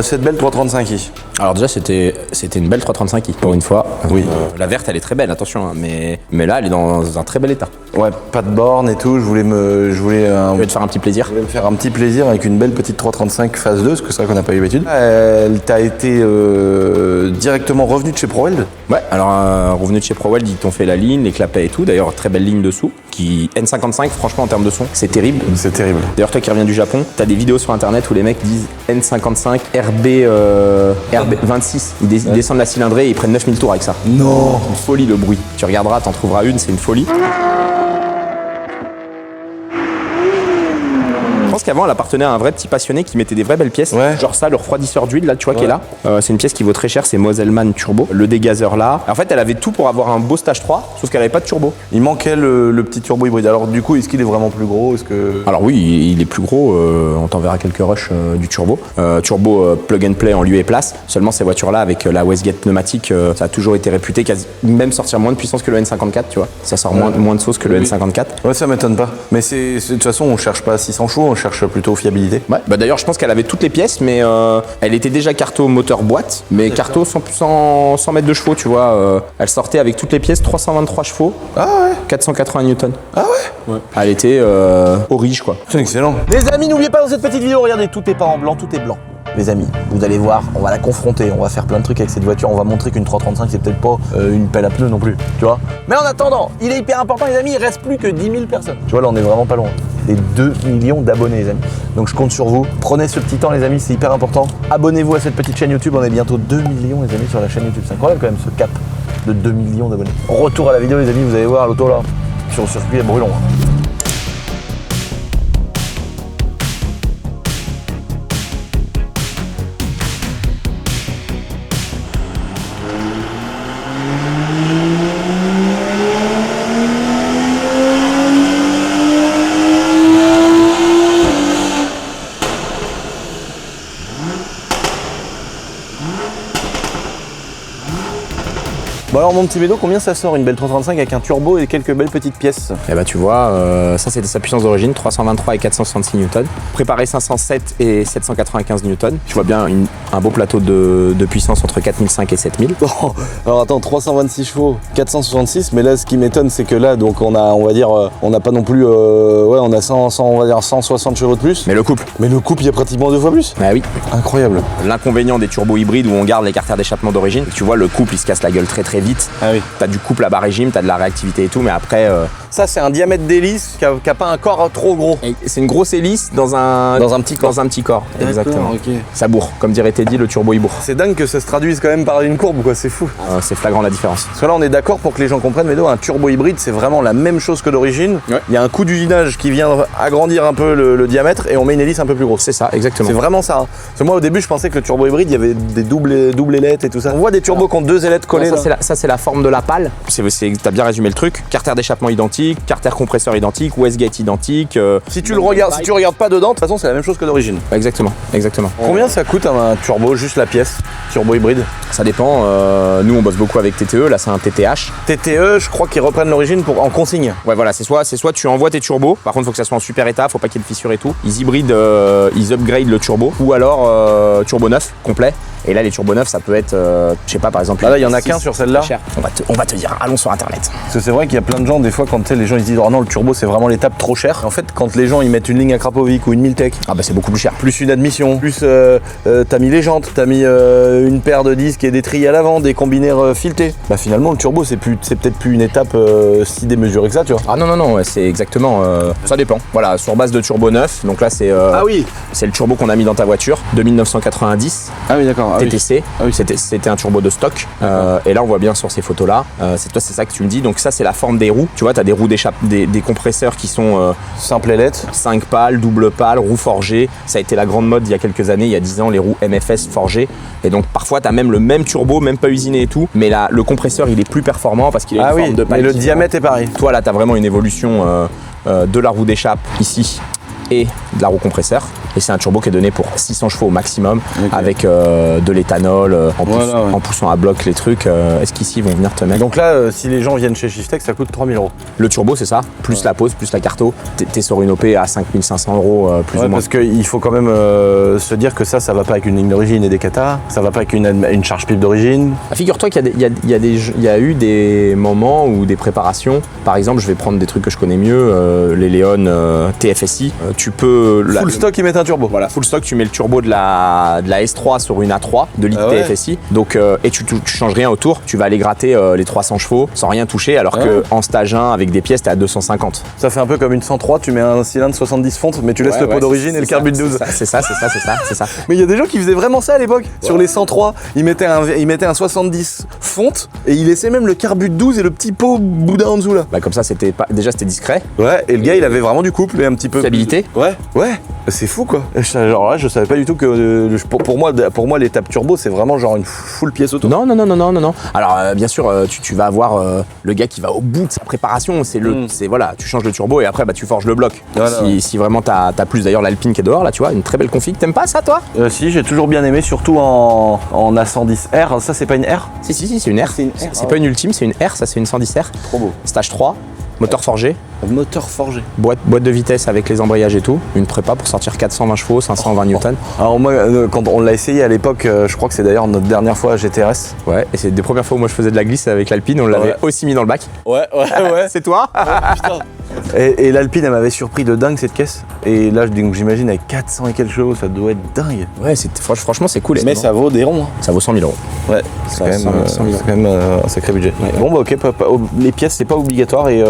cette belle 335i. Alors déjà c'était une belle 335i pour une fois. Oui. La verte elle est très belle, attention, hein, mais là elle est dans un très bel état. Ouais, pas de borne et tout, je voulais Tu veux te faire un petit plaisir. me faire un petit plaisir avec une belle petite 335 phase 2, parce que c'est vrai qu'on n'a pas eu l'habitude. Elle t'a été directement revenue de chez ProWeld. Ouais, alors revenu de chez ProWeld, ils t'ont fait la ligne, les clapets et tout. D'ailleurs, très belle ligne dessous. N55, franchement, en termes de son, c'est terrible. C'est terrible. D'ailleurs, toi qui reviens du Japon, t'as des vidéos sur internet où les mecs disent N55, RB26. Ils descendent la cylindrée et ils prennent 9000 tours avec ça. Non. Une folie le bruit. Tu regarderas, t'en trouveras une, c'est une folie. Je pense qu'avant elle appartenait à un vrai petit passionné qui mettait des vraies belles pièces. Ouais. Genre ça, le refroidisseur d'huile là, tu vois, qui est là. C'est une pièce qui vaut très cher, c'est Moselman Turbo. Le dégazeur là. En fait, elle avait tout pour avoir un beau stage 3, sauf qu'elle avait pas de turbo. Il manquait le petit turbo hybride. Alors du coup, est-ce qu'il est vraiment plus gros? Est-ce que... Alors oui, il est plus gros, on t'enverra quelques rushs du turbo. Turbo plug and play en lieu et place. Seulement ces voitures-là, avec la Westgate pneumatique, ça a toujours été réputé même sortir moins de puissance que le N54, tu vois. Ça sort moins de sauce que le N54. Ouais, ça m'étonne pas. Mais de toute façon, on cherche pas 600 chevaux, on cherche plutôt fiabilité. Ouais. Bah d'ailleurs, je pense qu'elle avait toutes les pièces, mais elle était déjà carto moteur boîte, mais carto 100 mètres de chevaux, tu vois. Elle sortait avec toutes les pièces 323 chevaux. Ah ouais. 480 newtons. Ah ouais. Elle était au riche, quoi. C'est excellent. Les amis, n'oubliez pas dans cette petite vidéo, regardez, tout est pas en blanc, tout est blanc. Les amis, vous allez voir, on va la confronter, on va faire plein de trucs avec cette voiture, on va montrer qu'une 335 c'est peut-être pas une pelle à pneus non plus, tu vois. Mais en attendant, il est hyper important les amis, il reste plus que 10 000 personnes. Tu vois là on est vraiment pas loin, des 2 millions d'abonnés les amis. Donc je compte sur vous, prenez ce petit temps les amis, c'est hyper important. Abonnez-vous à cette petite chaîne YouTube, on est bientôt 2 millions les amis sur la chaîne YouTube. C'est incroyable quand même ce cap de 2 millions d'abonnés. Retour à la vidéo les amis, vous allez voir l'auto là, sur le circuit à brûlon. Bon alors mon petit Médo, combien ça sort une belle 335 avec un turbo et quelques belles petites pièces? Et bah tu vois, ça c'était sa puissance d'origine, 323 et 466 newtons. Préparé 507 et 795 newtons. Tu vois bien un beau plateau de puissance entre 4005 et 7000. Oh, alors attends, 326 chevaux, 466, mais là ce qui m'étonne c'est que là donc on va dire, on n'a pas non plus, ouais on a 100, on va dire 160 chevaux de plus. Mais le couple. Mais le couple il y a pratiquement 2 fois plus. Bah oui. Incroyable. L'inconvénient des turbos hybrides où on garde les carters d'échappement d'origine, tu vois le couple il se casse la gueule très vite. Ah oui. T'as du couple à bas régime, t'as de la réactivité et tout, mais après... Ça c'est un diamètre d'hélice qui a pas un corps trop gros. C'est une grosse hélice dans un petit corps. Dans un petit corps, exactement. Okay. Ça bourre, comme dirait Teddy, le turbo il bourre. C'est dingue que ça se traduise quand même par une courbe quoi, c'est fou. C'est flagrant la différence. Parce que là on est d'accord pour que les gens comprennent, Médo, un turbo hybride c'est vraiment la même chose que d'origine. Ouais. Il y a un coup d'usinage qui vient agrandir un peu le diamètre et on met une hélice un peu plus grosse. C'est ça, exactement. C'est vraiment ça. Hein. Parce que moi au début je pensais que le turbo hybride il y avait des doubles ailettes et tout ça. On voit des turbos qui ont 2 ailettes collées. Ça c'est la forme de la pale. T'as bien résumé le truc. Carter d'échappement identique, carter compresseur identique, Westgate identique. Si tu regardes pas dedans, de toute façon c'est la même chose que d'origine. Exactement. Combien ça coûte un turbo, juste la pièce, turbo hybride? Ça dépend. Nous on bosse beaucoup avec TTE, là c'est un TTH. TTE, je crois qu'ils reprennent l'origine en consigne. Ouais voilà, c'est soit tu envoies tes turbos, par contre faut que ça soit en super état, faut pas qu'il y ait de fissures et tout. Ils hybrident, ils upgrade le turbo, ou alors turbo neuf, complet. Et là les turbos neufs ça peut être, je sais pas par exemple... Là il y en a qu'un sur celle-là. On va te dire, allons sur internet. Parce que c'est vrai qu'il y a plein de gens, des fois quand les gens ils se disent oh non le turbo c'est vraiment l'étape trop chère. En fait quand les gens ils mettent une ligne à Krapovic ou une Miltech, ah bah c'est beaucoup plus cher. Plus une admission, plus t'as mis les jantes, t'as mis une paire de disques et des trilles à l'avant, des combinaires filetés. Bah finalement le turbo c'est peut-être plus une étape si démesurée que ça tu vois. Ah non, ouais, c'est exactement, ça dépend. Voilà, sur base de turbo neuf, donc là c'est ah oui, c'est le turbo qu'on a mis dans ta voiture, de 1990. Ah oui d'accord. TTC, ah oui. C'était un turbo de stock. Et là on voit bien sur ces photos là, c'est ça que tu me dis. Donc ça c'est la forme des roues. Tu vois, t'as des roues des compresseurs qui sont simple ailette, 5 pales, double pale, roues forgées. Ça a été la grande mode il y a quelques années, il y a 10 ans, les roues MFS forgées. Et donc parfois t'as même le même turbo, même pas usiné et tout, mais là le compresseur il est plus performant parce qu'il a une forme de pale. Mais le diamètre est pareil. Toi là t'as vraiment une évolution de la roue d'échappe ici et de la roue compresseur. Et c'est un turbo qui est donné pour 600 chevaux au maximum, avec de l'éthanol, en poussant à bloc les trucs. Est-ce qu'ici ils vont venir te mettre? Donc là, si les gens viennent chez Shiftech, ça coûte 3000 €. Le turbo, c'est ça, plus la pose, plus la carto. T'es sur une OP à 5500 € plus ou moins. Parce qu'il faut quand même se dire que ça va pas avec une ligne d'origine et des katas, ça va pas avec une charge pipe d'origine. Figure-toi qu'il y a eu des moments où des préparations, par exemple, je vais prendre des trucs que je connais mieux, les Léon TFSI, tu peux... Full stock, ils mettent un turbo. Voilà, full stock, tu mets le turbo de la S3 sur une A3 de litre TFSI, donc, et tu changes rien autour, tu vas aller gratter les 300 chevaux sans rien toucher, alors que en stage 1, avec des pièces, t'es à 250. Ça fait un peu comme une 103, tu mets un cylindre 70 fontes, mais tu laisses le pot d'origine et le carbure 12. C'est ça. Mais il y a des gens qui faisaient vraiment ça à l'époque. Sur les 103, ils mettaient un 70 fontes et ils laissaient même le carbure 12 et le petit pot boudin en dessous là. Bah comme ça, c'était discret. Ouais, et le gars, il avait vraiment du couple et un petit peu... Fiabilité. Ouais, c'est fou quoi. Genre là, je savais pas du tout que pour moi l'étape turbo, c'est vraiment genre une full pièce auto. Non. Alors bien sûr, tu vas avoir le gars qui va au bout de sa préparation. C'est voilà, tu changes le turbo et après tu forges le bloc. Voilà, si vraiment t'as plus, d'ailleurs l'Alpine qui est dehors là, tu vois, une très belle config. T'aimes pas ça toi? Si, j'ai toujours bien aimé, surtout en A110R. Ça, c'est pas une R? Si, c'est une R. C'est pas une ultime, c'est une R. Ça, c'est une 110R. Trop beau. Stage 3, moteur forgé. Moteur forgé. Boîte de vitesse avec les embrayages et tout. Une prépa pour sortir 420 chevaux, 520 newtons. Alors moi, quand on l'a essayé à l'époque, je crois que c'est d'ailleurs notre dernière fois à GTRS. Ouais, et c'est des premières fois où moi je faisais de la glisse avec l'Alpine. On l'avait aussi mis dans le bac. Ouais. C'est toi? Putain. Et l'Alpine, elle m'avait surpris de dingue cette caisse. Et là, j'imagine avec 400 et quelques chevaux, ça doit être dingue. Ouais, franchement, c'est cool. Mais ça vaut des ronds. Ça vaut 100 000 €. Ouais, c'est quand même un sacré budget. Ouais. Bon, bah ok, les pièces, c'est pas obligatoire. Et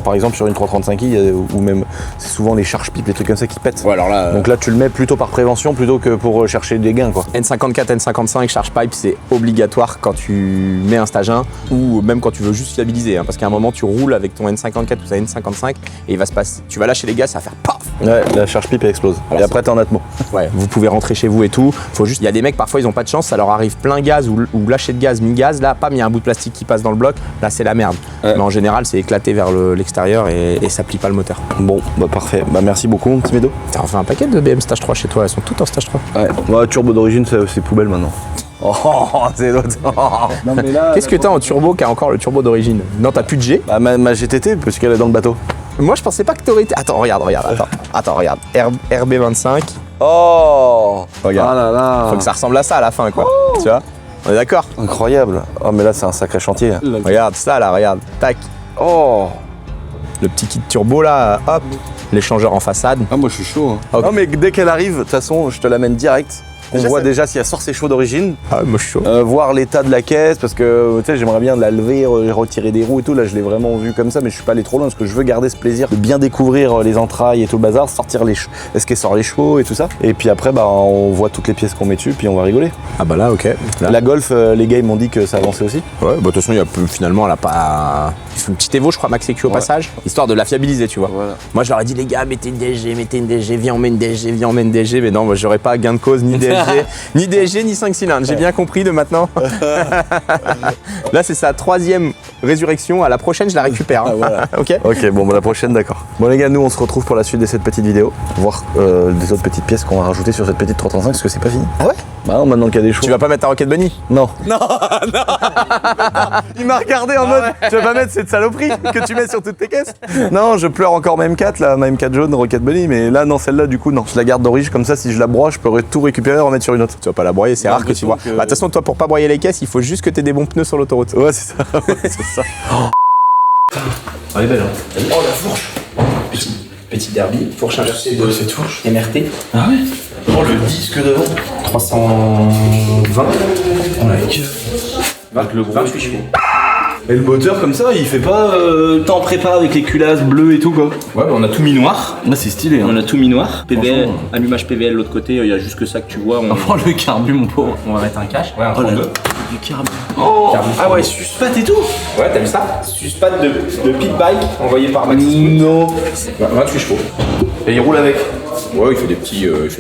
par exemple, sur une 335i, ou même, c'est souvent les charges pipes, les trucs comme ça qui pètent. Ouais, alors là, donc là, tu le mets plutôt par prévention plutôt que pour chercher des gains, quoi. N54, N55, charge pipe, c'est obligatoire quand tu mets un stage 1 ou même quand tu veux juste fiabiliser. Parce qu'à un moment, tu roules avec ton N54 ou ta N55 et il va se passer. Tu vas lâcher les gaz, ça va faire paf. Ouais, la charge pipe elle explose. Alors, et après, t'es en atmo. Ouais, vous pouvez rentrer chez vous et tout. Faut juste, il y a des mecs, parfois, ils ont pas de chance, ça leur arrive plein gaz ou lâcher de gaz, mi-gaz. Là, pam, il y a un bout de plastique qui passe dans le bloc. Là, c'est la merde. Ouais. Mais en général, c'est éclaté vers l'extérieur et ça plie pas le moteur. Bon, bah parfait. Bah merci beaucoup, mon petit Médo. T'as refait un paquet de BM stage 3 chez toi, elles sont toutes en stage 3. Ouais, turbo d'origine, c'est poubelle maintenant. Oh, c'est l'autre. Qu'est-ce que t'as en turbo qui a encore le turbo d'origine? Non, t'as plus de G. Bah, ma GTT, parce qu'elle est dans le bateau. Moi, je pensais pas que t'aurais été. Attends, regarde. Attends, regarde. RB25. Oh, Regarde. Ah là là. Faut que ça ressemble à ça à la fin, quoi. Tu vois? On est d'accord? Incroyable. Oh, mais là, c'est un sacré chantier. Regarde ça, là, regarde. Tac. Oh. Le petit kit turbo, là, hop. L'échangeur en façade. Ah, moi je suis chaud. Hein. Ok. Non, mais dès qu'elle arrive, de toute façon, je te l'amène direct. On Déjà, voit ça- déjà si elle sort ses chevaux d'origine, Ah, moi, je suis chaud. voir l'état de la caisse, parce que tu sais, j'aimerais bien la lever, retirer des roues et tout. Là, je l'ai vraiment vu comme ça, mais je suis pas allé trop loin parce que je veux garder ce plaisir de bien découvrir les entrailles et tout le bazar, sortir est-ce qu'elle sort les chevaux et tout ça. Et puis après, bah, on voit toutes les pièces qu'on met dessus, puis on va rigoler. Ah, bah là, ok. Là. La Golf, les gars, ils m'ont dit que ça avançait aussi. Ouais, bah de toute façon, finalement, elle a pas. Il fait une petite évo, je crois, Max EQ au passage, histoire de la fiabiliser, tu vois. Voilà. Moi, je leur ai dit, les gars, mettez une DSG, viens, on met une DSG, mais non, moi, j'aurais pas gain de cause, ni DSG, ni 5 cylindres. J'ai bien compris de maintenant. Là, c'est sa 3e résurrection. À la prochaine, je la récupère. Hein. Voilà. Ok. Ok, bon, bah, la prochaine, d'accord. Bon, les gars, nous, on se retrouve pour la suite de cette petite vidéo, voir des autres petites pièces qu'on va rajouter sur cette petite 335, parce que c'est pas fini. Ah ouais? Bah non, maintenant qu'il y a des chevaux. Tu vas pas mettre ta Rocket Bunny? Non. Non, Il m'a regardé en mode, tu vas pas mettre cette saloperie que tu mets sur toutes tes caisses? Non, je pleure encore ma M4, là, ma M4 jaune, Rocket Bunny, mais là, non, celle-là, du coup, non. Je la garde d'origine comme ça, si je la broie, je peux tout récupérer et remettre sur une autre. Tu vas pas la broyer, c'est Non, rare que tu vois. que- Bah, de toute façon, toi, pour pas broyer les caisses, il faut juste que t'aies des bons pneus sur l'autoroute. Ouais, c'est ça. Ouais, c'est ça. Elle est belle, hein. Oh la fourche. Petit derby, fourche ajustée de cette fourche. MRT. Ah ouais. Oh le disque devant. 320. Avec le gros. 28 chevaux. Et le moteur comme ça, il fait pas temps prépa avec les culasses bleues et tout quoi. Ouais, bah on a tout mis noir. Là c'est stylé. Hein. On a tout mis noir. PVL, Franchement. allumage PVL de l'autre côté, il y a juste que ça que tu vois. On, Oh le carbu mon pauvre. on va mettre un cache. Ouais, un Oh là 32. là. Du carbu. Oh. Ah ouais, suspate et tout. Ouais, t'as vu ça? Suspat de pit bike envoyé par Maxis. Non. 28 chevaux. Et il roule avec. Ouais, il fait des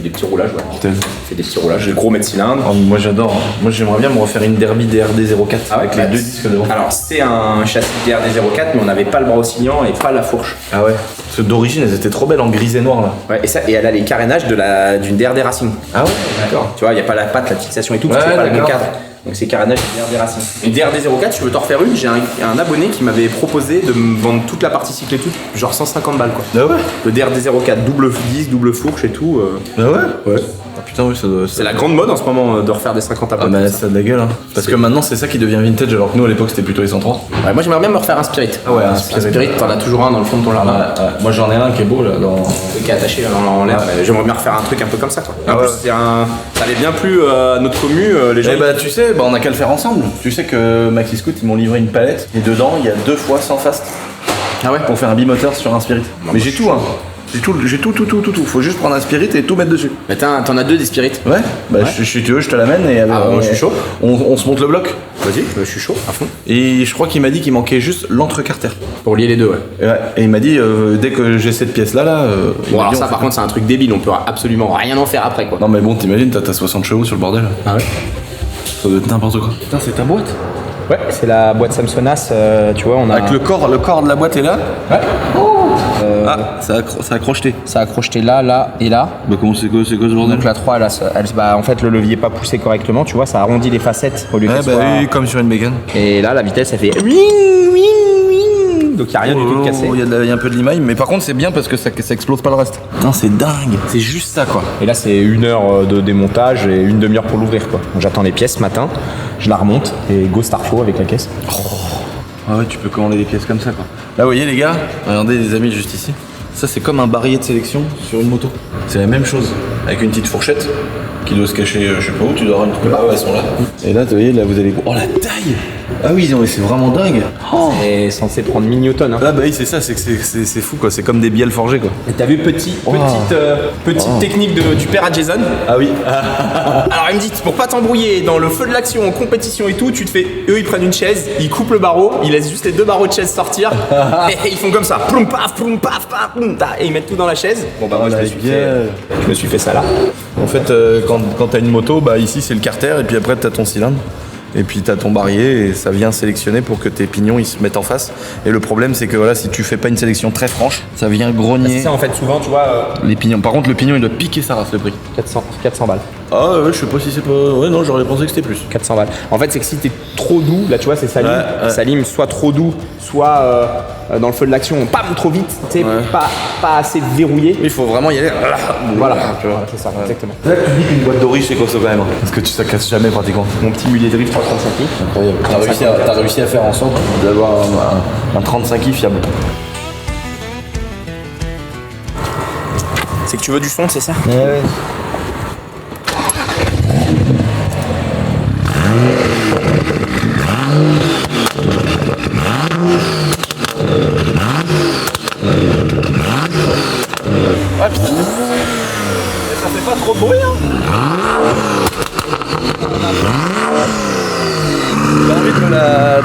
petits roulages, ouais. Putain. Il fait des petits roulages, des gros mètres cylindres. Oh, moi j'adore. Moi j'aimerais bien me refaire une Derby DRD04 avec les deux disques devant. Alors c'est un châssis DRD04, mais on n'avait pas le bras oscillant et pas la fourche. Ah ouais. Parce que d'origine elles étaient trop belles en gris et noir là. Ouais, et elle a les carénages d'une DRD Racing. Ah ouais. D'accord. Tu vois, il n'y a pas la patte, la fixation et tout, parce que Ouais, c'est pas le même d'accord. cadre. Donc c'est carénage de DRD Racing. Une DRD04, si tu veux t'en refaire une, j'ai un abonné qui m'avait proposé de me vendre toute la partie cycle et tout, genre 150 balles quoi. Ah ouais. Le DRD04, double disque, double fourche et tout. Ah ouais. Ouais. Ah putain oui ça doit. C'est la grande mode en ce moment de refaire des 50 à Ah bah ça a de la gueule hein. Parce que maintenant c'est ça qui devient vintage alors que nous à l'époque c'était plutôt les 130. Ouais, moi j'aimerais bien me refaire un Spirit. Ah ouais, un Spirit, t'en as toujours un dans le fond de ton jardin. Moi j'en ai un qui est beau là dans. Qui est attaché en l'air. J'aimerais bien refaire un truc un peu comme ça quoi. En Ah plus ouais. ça allait bien plus à notre commu, les gens. Eh bah tu sais, on a qu'à le faire ensemble. Tu sais que Maxi Scoot ils m'ont livré une palette et dedans il y a 2 fois 100 fast. Ah ouais. Pour faire un bimoteur sur un Spirit. Mais j'ai tout hein. J'ai tout. Faut juste prendre un Spirit et tout mettre dessus. Mais t'en as 2 des Spirit. Ouais. Bah si tu veux je te l'amène et moi je suis chaud. On se monte le bloc. Vas-y, je suis chaud, à fond. Et je crois qu'il m'a dit qu'il manquait juste l'entrecarter. Pour lier les deux, ouais. Et il m'a dit dès que j'ai cette pièce là. Bon alors ça par contre c'est un truc débile, on peut absolument rien en faire après quoi. Non mais bon t'imagines t'as 60 chevaux sur le bordel. Ah ouais. Ça doit être n'importe quoi. Putain c'est ta boîte. Ouais, c'est la boîte Samsonas, tu vois, on a... Avec le corps de la boîte est là. Ouais. Ah, ça a crocheté. Ça a crocheté là et là. Bah comment c'est quoi ce bordel? Donc la 3, en fait le levier pas poussé correctement, tu vois, ça arrondit les facettes au lieu Ouais qu'elles bah soient- oui, comme sur une bacon. Et là la vitesse elle fait... Donc y a rien du tout de cassé. Il y a un peu de limaille, mais par contre c'est bien parce que ça explose pas le reste. Putain c'est dingue. C'est juste ça quoi. Et là c'est 1 heure de démontage et une demi-heure pour l'ouvrir quoi. Donc j'attends les pièces ce matin, je la remonte et go Starflow avec la caisse. Ah ouais tu peux commander des pièces comme ça quoi. Là vous voyez les gars, regardez les amis juste ici. Ça c'est comme un barillet de sélection sur une moto. C'est la même chose, avec une petite fourchette qui doit se cacher, je sais pas où, tu dois avoir une truc là, elles sont là. Et là, vous voyez, là vous allez. Oh la taille. Ah oui, non, mais c'est vraiment dingue. Oh. C'est censé prendre 1000 newtons. Hein. Ah bah oui, c'est ça, c'est fou quoi, c'est comme des bielles forgées quoi. Et t'as vu petite technique du père à Jason. Ah oui. Alors il me dit, pour pas t'embrouiller dans le feu de l'action, en compétition et tout, tu te fais, eux ils prennent une chaise, ils coupent le barreau, ils laissent juste les 2 barreaux de chaise sortir, et ils font comme ça, ploum paf, ploum paf, paf, ploum, ta, et ils mettent tout dans la chaise. Bon bah moi je me suis fait ça là. En fait, quand t'as une moto, bah ici c'est le carter, et puis après t'as ton cylindre. Et puis t'as ton barillet et ça vient sélectionner pour que tes pignons ils se mettent en face. Et le problème c'est que voilà, si tu fais pas une sélection très franche, ça vient grogner C'est ça en fait souvent tu vois. les pignons. Par contre le pignon il doit piquer sa race le prix. 400 balles. Ah ouais, je sais pas si c'est pas. Ouais non j'aurais pensé que c'était plus. 400 balles. En fait c'est que si t'es trop doux, là tu vois c'est ça lime. Ouais. Ça lime soit trop doux, soit dans le feu de l'action, pam trop vite, tu sais, pas assez verrouillé. Il faut vraiment y aller. Voilà, c'est ça, exactement. Là tu dis qu'une boîte d'origine c'est quoi ça quand même? Parce que ça casse jamais pratiquement. Mon petit mulier drift 335 i. Incroyable. T'as réussi à faire en sorte d'avoir un 35i fiable. C'est que tu veux du son, c'est ça? Ouais. Ah putain. Ça fait pas trop de bruit hein. J'ai envie de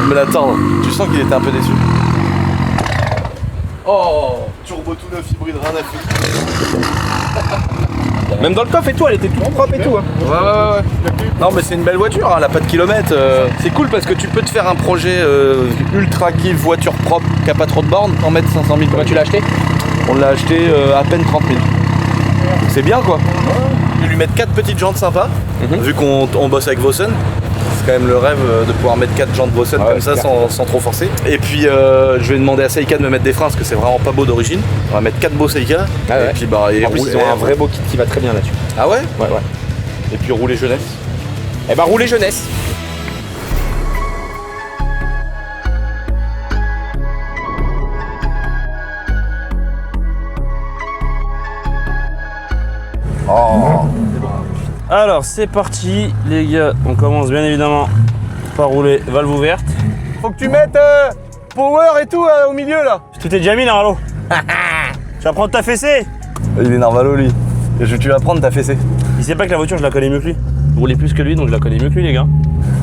me la tendre. Tu sens qu'il était un peu déçu. Oh, turbo tout neuf, hybride, rien à foutre. Même dans le coffre et tout, elle était toute propre et tout. Hein. Ouais. Non mais c'est une belle voiture, hein, elle a pas de kilomètres. C'est cool parce que tu peux te faire un projet ultra kiff, voiture propre, qui a pas trop de bornes, en mettre 500 000. Comment tu l'as acheté? On l'a acheté à peine 30 000. C'est bien quoi. Je vais lui mettre 4 petites jantes sympas, vu qu'on bosse avec Vossen. C'est quand même le rêve de pouvoir mettre 4 jantes Vossen comme ça sans trop forcer. Et puis je vais demander à Seika de me mettre des freins parce que c'est vraiment pas beau d'origine. On va mettre 4 beaux Seika. Et puis bah, en plus ils ont un vrai beau kit qui va très bien là-dessus. Ah ouais? Ouais. Et puis rouler jeunesse. Eh bah rouler jeunesse. Alors c'est parti les gars, on commence bien évidemment par rouler valve ouverte. Faut que tu mettes power et tout au milieu là. Tout est déjà mis Narvalo. Tu vas prendre ta fessée. Il est Narvalo lui. Tu vas prendre ta fessée. Il sait pas que la voiture je la connais mieux que lui. Je roulais plus que lui donc je la connais mieux que lui les gars.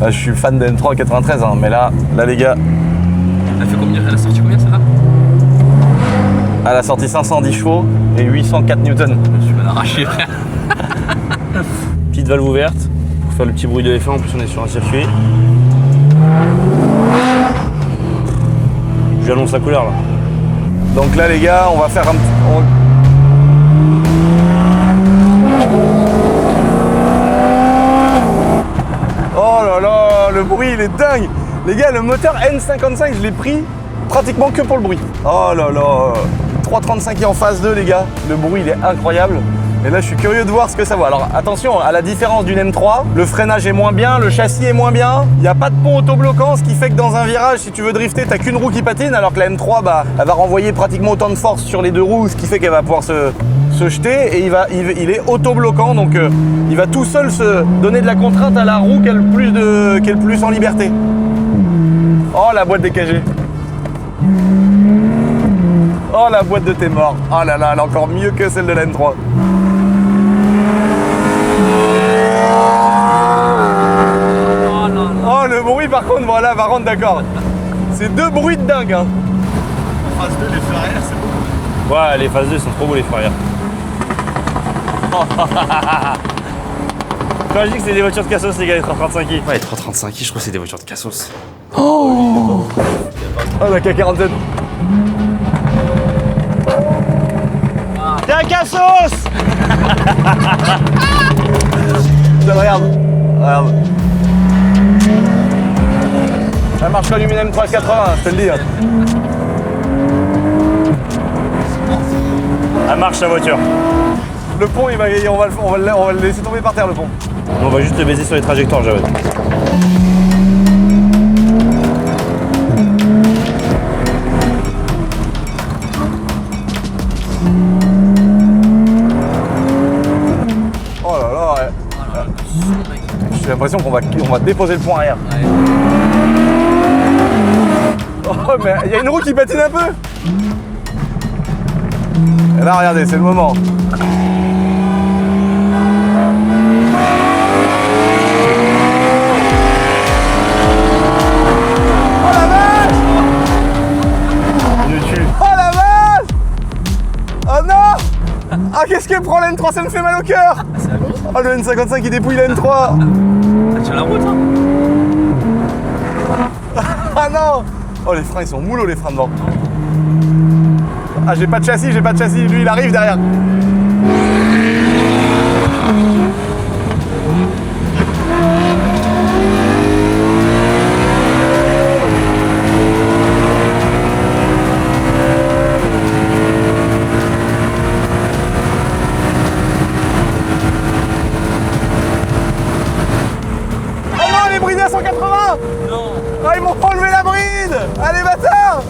Je suis fan de M3 93 hein, mais là les gars. Elle a fait combien? Elle a sorti combien ça là? Elle a sorti 510 chevaux, Et 804 newtons. Je suis mal arraché, frère. Petite valve ouverte pour faire le petit bruit de F1. En plus, on est sur un circuit. Je lui annonce la couleur là. Donc là les gars, on va faire un petit... Oh là là, le bruit il est dingue. Les gars, le moteur N55, je l'ai pris pratiquement que pour le bruit. Oh là là, 335 en phase 2 les gars, le bruit il est incroyable. Et là je suis curieux de voir ce que ça vaut. Alors attention, à la différence d'une M3, le freinage est moins bien, le châssis est moins bien, il n'y a pas de pont autobloquant, ce qui fait que dans un virage, si tu veux drifter, t'as qu'une roue qui patine, alors que la M3, bah, elle va renvoyer pratiquement autant de force sur les deux roues, ce qui fait qu'elle va pouvoir se jeter, et il est autobloquant, donc il va tout seul se donner de la contrainte à la roue qui est le plus en liberté. Oh la boîte DKG. Oh la boîte de tes morts. Oh là là, elle est encore mieux que celle de la M3. Oh le bruit par contre, voilà, par contre d'accord. C'est deux bruits de dingue hein. En phase 2, les feux arrière, c'est beau. Ouais, les phases 2 sont trop beaux les feux arrière. Quand je dis que c'est des voitures de cassos les gars, les 335i. Ouais, les 335i, je crois que c'est des voitures de cassos. Oh la K47. T'es un cassos. Regarde. Regarde. Ça marche comme une M380, je te le dis. Elle marche la voiture. Le pont, on va le laisser tomber par terre le pont. On va juste le baiser sur les trajectoires, Jawed. Oh là là, ouais. J'ai l'impression qu'on va déposer le pont arrière. Oh mais il y a une roue qui patine un peu. Et là regardez, c'est le moment. Oh la vache! Oh la vache! Oh non! Ah qu'est-ce que prend la N3, ça me fait mal au cœur! Oh le N55 il dépouille la N3! Ah, tiens la route, hein. Ah non! Oh les freins ils sont moulots les freins devant. Ah j'ai pas de châssis, lui il arrive derrière. Oh non, les bridés à 180! Non! Ah ils m'ont enlevé la bride! Allez bâtard!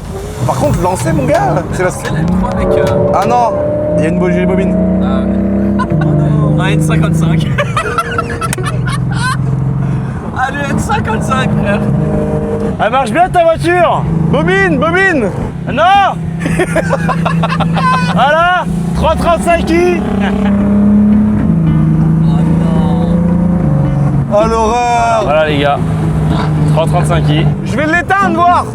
Par contre lancer mon gars! C'est parce que... avec Ah non! Il y a une bobine. un N55. Ah le N55 frère. Elle marche bien ta voiture. Bobine! Non. Voilà, 335i. Oh l'horreur! Voilà les gars, 335i. Je vais l'éteindre voir!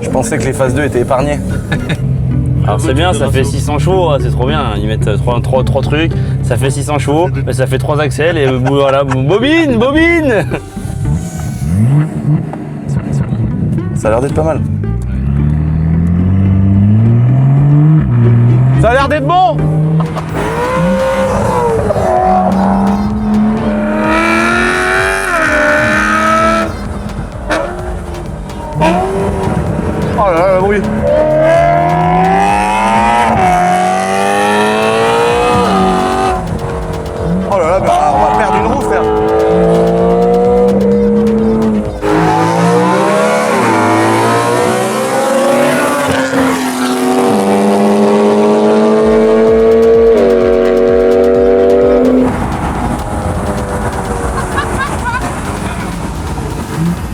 Je pensais que les phases 2 étaient épargnées. Alors c'est bien, ça fait 600 chevaux, c'est trop bien. Ils mettent 3 trucs, ça fait 600 chevaux, mais ça fait 3 axels et voilà, bobine. Ça a l'air d'être pas mal. Ça a l'air d'être bon! Oh là là, le bruit! Oh là là, bah, on va perdre une roue, frère!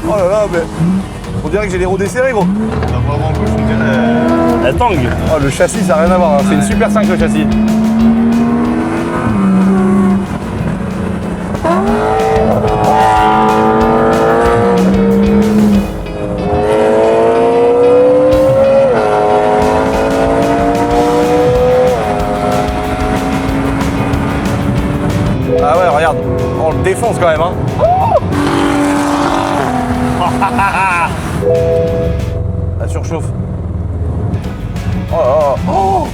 Oh là là, mais on dirait que j'ai les roues desserrées, gros! La Tang. Oh, le châssis, ça n'a rien à voir, hein. C'est une Super 5 le châssis. chauffe. Oh là là. Oh,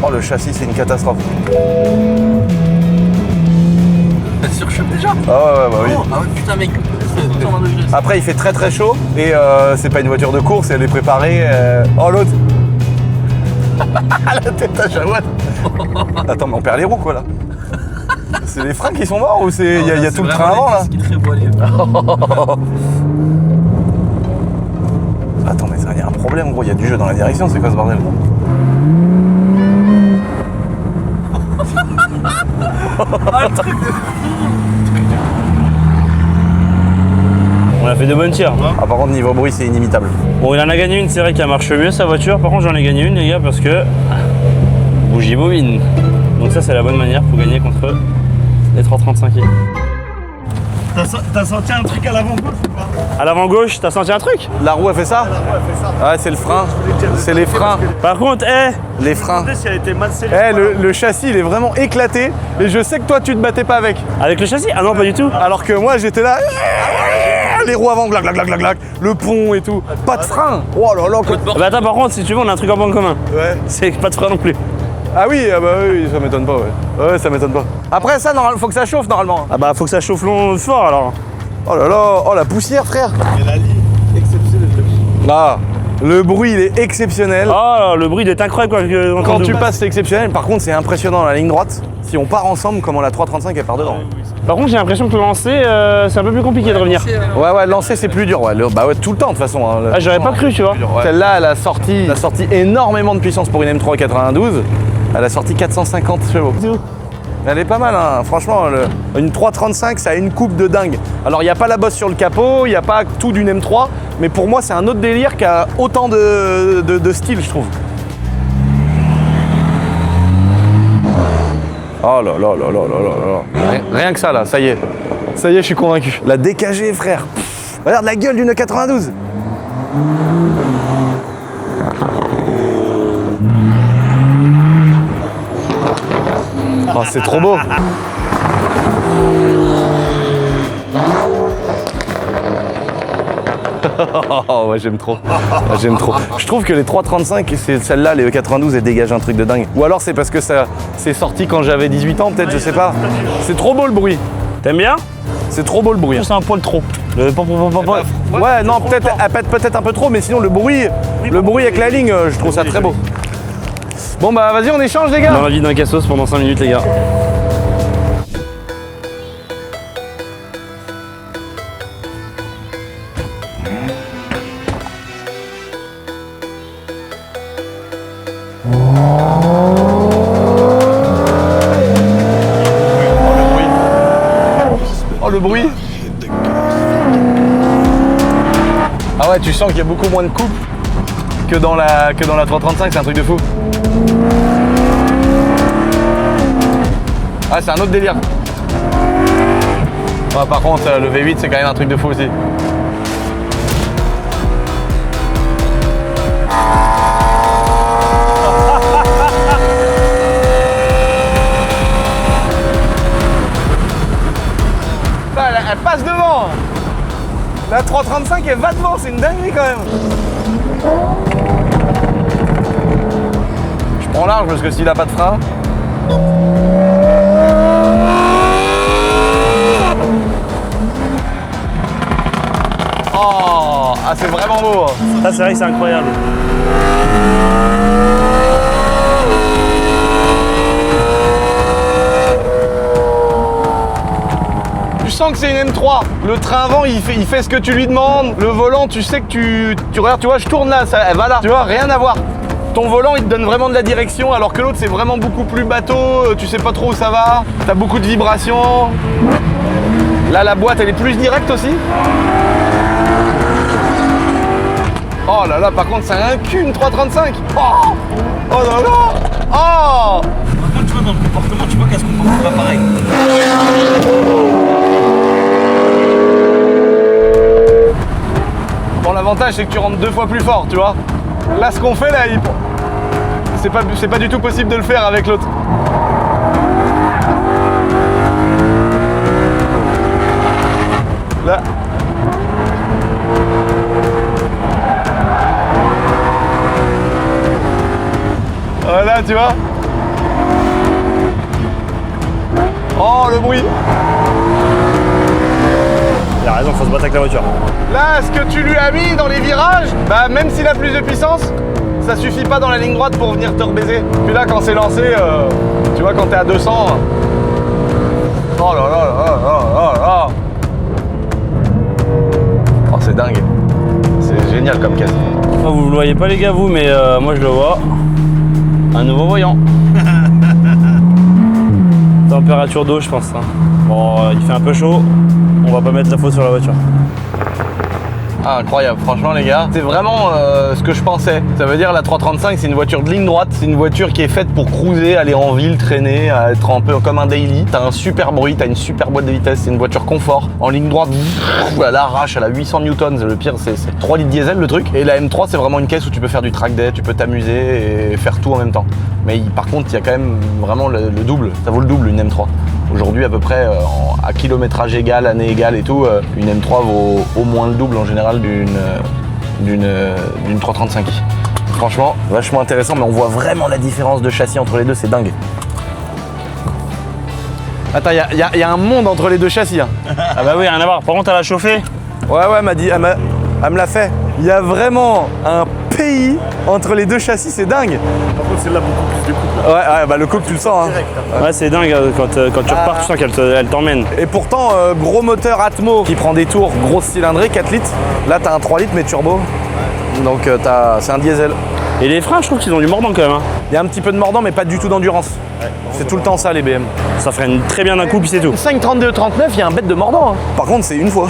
oh, le châssis, c'est une catastrophe. Ça surchauffe déjà. Ah ouais, bah oui. Ah ouais, putain, mec. 120 degrés. Après, il fait très très chaud et c'est pas une voiture de course, elle est préparée. Oh, l'autre. La tête à Jawad. Attends, mais on perd les roues quoi là. C'est les freins qui sont morts ou c'est. Il y a tout le train avant là. Attends, mais ça y a un problème gros, il y a du jeu dans la direction, c'est quoi ce bordel? On a fait de bonnes tirs. Ah, par contre, niveau bruit, c'est inimitable. Bon, il en a gagné une, c'est vrai qu'elle marche mieux sa voiture. Par contre, j'en ai gagné une, les gars, parce que. Bougie bobine. Donc, ça, c'est la bonne manière pour gagner contre les 335. T'as senti un truc à l'avant-gauche ou pas? À l'avant gauche, t'as senti un truc? La roue a fait ça? Ouais, c'est le frein. C'est les freins. Par contre, Les freins. Si elle était mal scellée. Le châssis, il est vraiment éclaté. Et je sais que toi, tu te battais pas avec. avec le châssis? Ah non, pas du tout. Alors que moi, j'étais là. Les roues avant, glac, glac, glac, glac, glac. Le pont et tout. Pas de frein. Oh là là. Bah attends, par contre, si tu veux, on a un truc en point commun. Ouais. C'est pas de frein non plus. Ah oui, ah bah oui, ça m'étonne pas, ouais. Ouais, ça m'étonne pas. Après ça, faut que ça chauffe normalement. Ah bah faut que ça chauffe long fort alors. Oh là là, oh la poussière, frère. Et la ligne, exceptionnelle. Ah, le bruit, il est exceptionnel. Oh, le bruit il est incroyable quoi. Quand tu passes, c'est exceptionnel. Par contre, c'est impressionnant la ligne droite. Si on part ensemble, comment la 335 elle part dedans. Par contre, j'ai l'impression que le lancer, c'est un peu plus compliqué de revenir. Ouais, lancer c'est plus dur. Ouais. Bah ouais, tout le temps de toute façon. Hein. Ah, j'aurais pas cru, tu vois. Ouais. Celle-là, elle a sorti énormément de puissance pour une M3 92. Elle a sorti 450 chevaux. Elle est pas mal, hein. Franchement, une 335, ça a une coupe de dingue. Alors, il n'y a pas la bosse sur le capot, il n'y a pas tout d'une M3, mais pour moi, c'est un autre délire qui a autant de style, je trouve. Oh là là là là là là là. Rien que ça, là, ça y est. Ça y est, je suis convaincu. La DKG, frère. Pff, regarde la gueule d'une 92. Oh, c'est trop beau. Oh, ouais, j'aime trop. J'aime trop. Je trouve que les 335, c'est celle-là, les E92, elles dégagent un truc de dingue. Ou alors c'est parce que ça c'est sorti quand j'avais 18 ans, peut-être, je sais pas. C'est trop beau le bruit. T'aimes bien? C'est trop beau le bruit. C'est un poil trop. Ouais, non, peut-être un peu trop, mais sinon le bruit avec la ligne, je trouve ça très beau. Bon bah vas-y, on échange les gars. Dans la vie d'un cassos pendant 5 minutes les gars. Oh le bruit. Ah ouais, tu sens qu'il y a beaucoup moins de coupe que dans la 335, c'est un truc de fou. Ah, c'est un autre délire. Ouais, par contre, le V8, c'est quand même un truc de fou aussi. Elle passe devant. La 335, elle va devant, c'est une dinguerie quand même. Je prends large parce que s'il a pas de frein. Oh, ah c'est vraiment beau. Ça c'est vrai que c'est incroyable. Tu sens que c'est une M3. Le train avant, il fait ce que tu lui demandes. Le volant, tu sais que tu regardes, tu vois, je tourne là, elle va là. Tu vois, rien à voir. Ton volant, il te donne vraiment de la direction, alors que l'autre, c'est vraiment beaucoup plus bateau. Tu sais pas trop où ça va. T'as beaucoup de vibrations. Là, la boîte, elle est plus directe aussi. Oh là là, par contre, c'est un cul, une 335. Oh, oh là là. Oh. Par contre, tu vois, dans le comportement, tu vois qu'elle se comporte pas pareil. Bon, l'avantage, c'est que tu rentres 2 fois plus fort, tu vois. Là, ce qu'on fait, là, c'est pas du tout possible de le faire avec l'autre. Là. tu vois. Oh, le bruit. Il a raison, faut se battre avec la voiture. Là, ce que tu lui as mis dans les virages, bah même s'il a plus de puissance, ça suffit pas dans la ligne droite pour venir te rebaiser. Puis là, quand c'est lancé, tu vois, quand t'es à 200... Oh là là là là là là. Oh, c'est dingue. C'est génial comme caisse. Oh, vous le voyez pas les gars, vous, mais moi je le vois. Un nouveau voyant. Température d'eau, je pense. Hein. Bon, il fait un peu chaud. On va pas mettre la faute sur la voiture. Ah, incroyable, franchement les gars, c'est vraiment ce que je pensais. Ça veut dire la 335, c'est une voiture de ligne droite, c'est une voiture qui est faite pour cruiser, aller en ville, traîner, être un peu comme un daily. T'as un super bruit, t'as une super boîte de vitesse, c'est une voiture confort. En ligne droite, elle arrache, elle a 800 newtons, le pire c'est 3 litres diesel le truc. Et la M3 c'est vraiment une caisse où tu peux faire du track day, tu peux t'amuser et faire tout en même temps. Mais par contre, il y a quand même vraiment le double, ça vaut le double une M3. Aujourd'hui, à peu près, à kilométrage égal, année égale et tout, une M3 vaut au moins le double en général d'une 335i. Franchement, vachement intéressant, mais on voit vraiment la différence de châssis entre les deux, c'est dingue. Attends, il y a un monde entre les deux châssis. Hein. Ah bah oui, rien à voir. Par contre, elle a chauffé. Ouais, elle m'a dit, elle me l'a fait. Il y a vraiment un pays entre les deux châssis, c'est dingue. Par contre, celle-là, beaucoup plus de couple. Ouais, bah le couple, tu le sens. Hein. Ouais, c'est dingue. Quand tu repars, tu sens qu'elle t'emmène. Et pourtant, gros moteur Atmo qui prend des tours, grosse cylindrée, 4 litres. Là, t'as un 3 litres, mais turbo. Donc, c'est un diesel. Et les freins, je trouve qu'ils ont du mordant quand même. Hein. Il y a un petit peu de mordant, mais pas du tout d'endurance. Ouais, c'est tout le temps ça, les BM. Ça freine très bien d'un coup, puis c'est tout. 5,32,39, il y a un bête de mordant. Hein. Par contre, c'est une fois.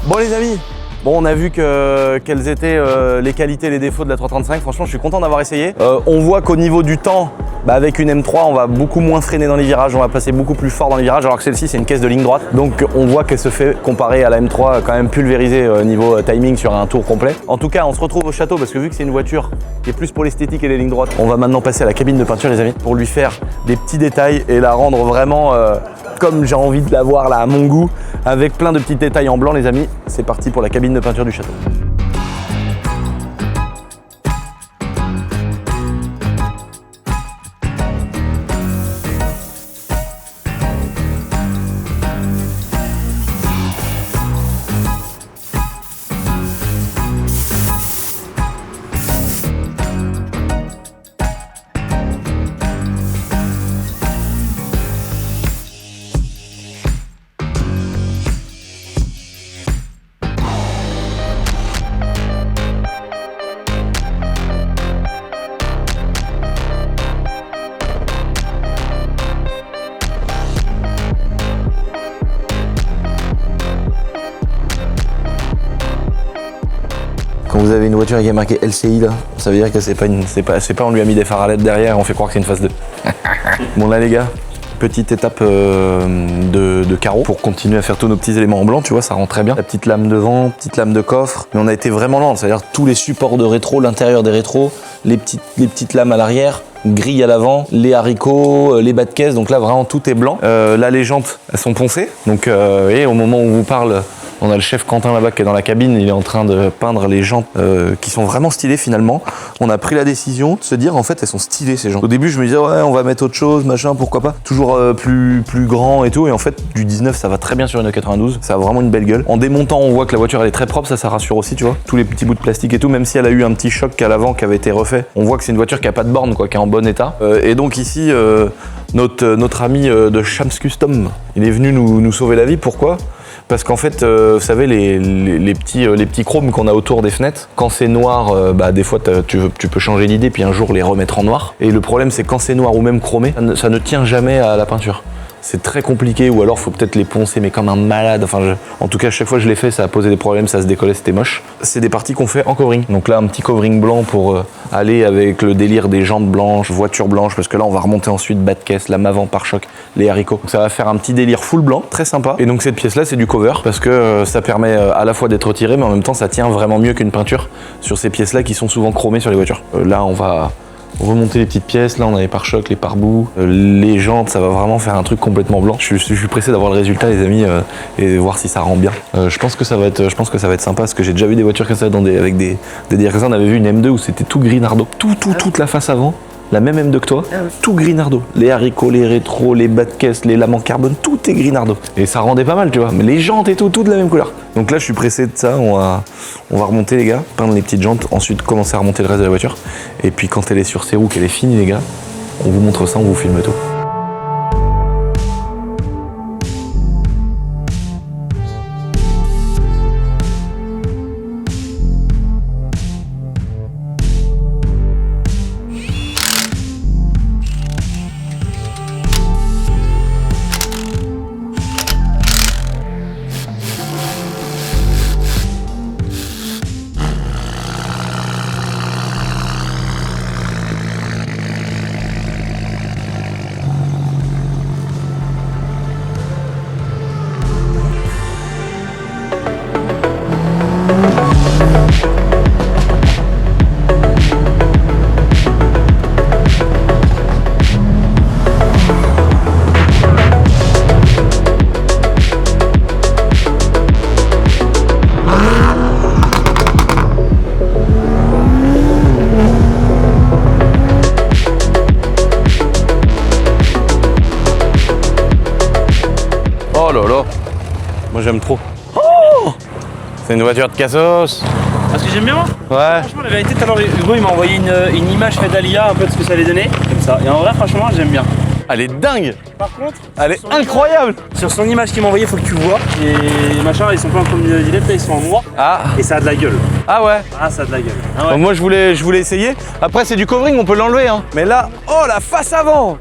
Bon, les amis. Bon, on a vu quelles étaient les qualités et les défauts de la 335. Franchement, je suis content d'avoir essayé. On voit qu'au niveau du temps, bah, avec une M3, on va beaucoup moins freiner dans les virages, on va passer beaucoup plus fort dans les virages, alors que celle-ci, c'est une caisse de ligne droite. Donc, on voit qu'elle se fait, comparée à la M3, quand même pulvérisée niveau timing sur un tour complet. En tout cas, on se retrouve au château parce que vu que c'est une voiture qui est plus pour l'esthétique et les lignes droites, on va maintenant passer à la cabine de peinture, les amis, pour lui faire des petits détails et la rendre vraiment comme j'ai envie de la voir là à mon goût, avec plein de petits détails en blanc, les amis. C'est parti pour la cabine de peinture du château. Quand vous avez une voiture qui est marquée LCI là, ça veut dire que c'est pas on lui a mis des phares à LED derrière, on fait croire que c'est une phase 2. Bon là les gars, petite étape de carreau pour continuer à faire tous nos petits éléments en blanc, tu vois, ça rend très bien. La petite lame devant, petite lame de coffre, mais on a été vraiment lent, c'est-à-dire tous les supports de rétro, l'intérieur des rétros, les petites lames à l'arrière, grille à l'avant, les haricots, les bas de caisse, donc là vraiment tout est blanc. Là les jantes, elles sont poncées, donc et au moment où on vous parle, on a le chef Quentin là-bas qui est dans la cabine, il est en train de peindre les jantes qui sont vraiment stylées finalement. On a pris la décision de se dire en fait elles sont stylées ces jantes. Au début je me disais ouais on va mettre autre chose, machin, pourquoi pas. Toujours plus grand et tout, et en fait du 19 ça va très bien sur une 92, ça a vraiment une belle gueule. En démontant on voit que la voiture elle est très propre, ça rassure aussi tu vois. Tous les petits bouts de plastique et tout, même si elle a eu un petit choc à l'avant qui avait été refait, on voit que c'est une voiture qui a pas de borne quoi, qui est en bon état. Et donc ici notre ami de Shams Custom, il est venu nous sauver la vie, pourquoi ? Parce qu'en fait, vous savez, les petits chromes qu'on a autour des fenêtres, quand c'est noir, bah, des fois tu peux changer d'idée puis un jour les remettre en noir. Et le problème c'est quand c'est noir ou même chromé, ça ne tient jamais à la peinture. C'est très compliqué, ou alors faut peut-être les poncer mais comme un malade. Enfin, en tout cas, chaque fois que je l'ai fait, ça a posé des problèmes, ça se décollait, c'était moche. C'est des parties qu'on fait en covering. Donc là, un petit covering blanc pour aller avec le délire des jantes blanches, voiture blanche, parce que là, on va remonter ensuite bas de caisse, lame avant, pare-choc, les haricots. Donc ça va faire un petit délire full blanc, très sympa. Et donc cette pièce-là, c'est du cover, parce que ça permet à la fois d'être tiré, mais en même temps, ça tient vraiment mieux qu'une peinture sur ces pièces-là qui sont souvent chromées sur les voitures. Là, on va remonter les petites pièces, là on a les pare-chocs, les pare-boues, les jantes, ça va vraiment faire un truc complètement blanc. Je suis pressé d'avoir le résultat les amis et voir si ça rend bien. Je pense que ça va être sympa parce que j'ai déjà vu des voitures comme ça avec des délires comme ça. On avait vu une M2 où c'était tout gris nardo, toute la face avant la même M2 que toi, tout Grinardo. Les haricots, les rétros, les bas de caisse, les lames en carbone, tout est Grinardo. Et ça rendait pas mal, tu vois. Mais les jantes et tout de la même couleur. Donc là, je suis pressé de ça. On va remonter, les gars, peindre les petites jantes, ensuite commencer à remonter le reste de la voiture. Et puis quand elle est sur ses roues, qu'elle est finie, les gars, on vous montre ça, on vous filme tout. Oh là là, moi j'aime trop. Oh, c'est une voiture de cassos. Ah, ce que j'aime bien, moi Ouais. Franchement, la vérité, tout à l'heure, Hugo il m'a envoyé une image faite d'Alia, un peu de ce que ça allait donner, comme ça. Et en vrai, franchement, j'aime bien. Elle est dingue. Par contre, Elle est incroyable. sur son image qu'il m'a envoyé, faut que tu vois. Et machin, ils sont pas en combinaison d'idées, ils sont en noir. Ah. Et ça a de la gueule. Ah ouais. Ah, ça a de la gueule. Ah ouais. Donc moi je voulais essayer. Après c'est du covering, on peut l'enlever hein. Mais là, oh la face avant.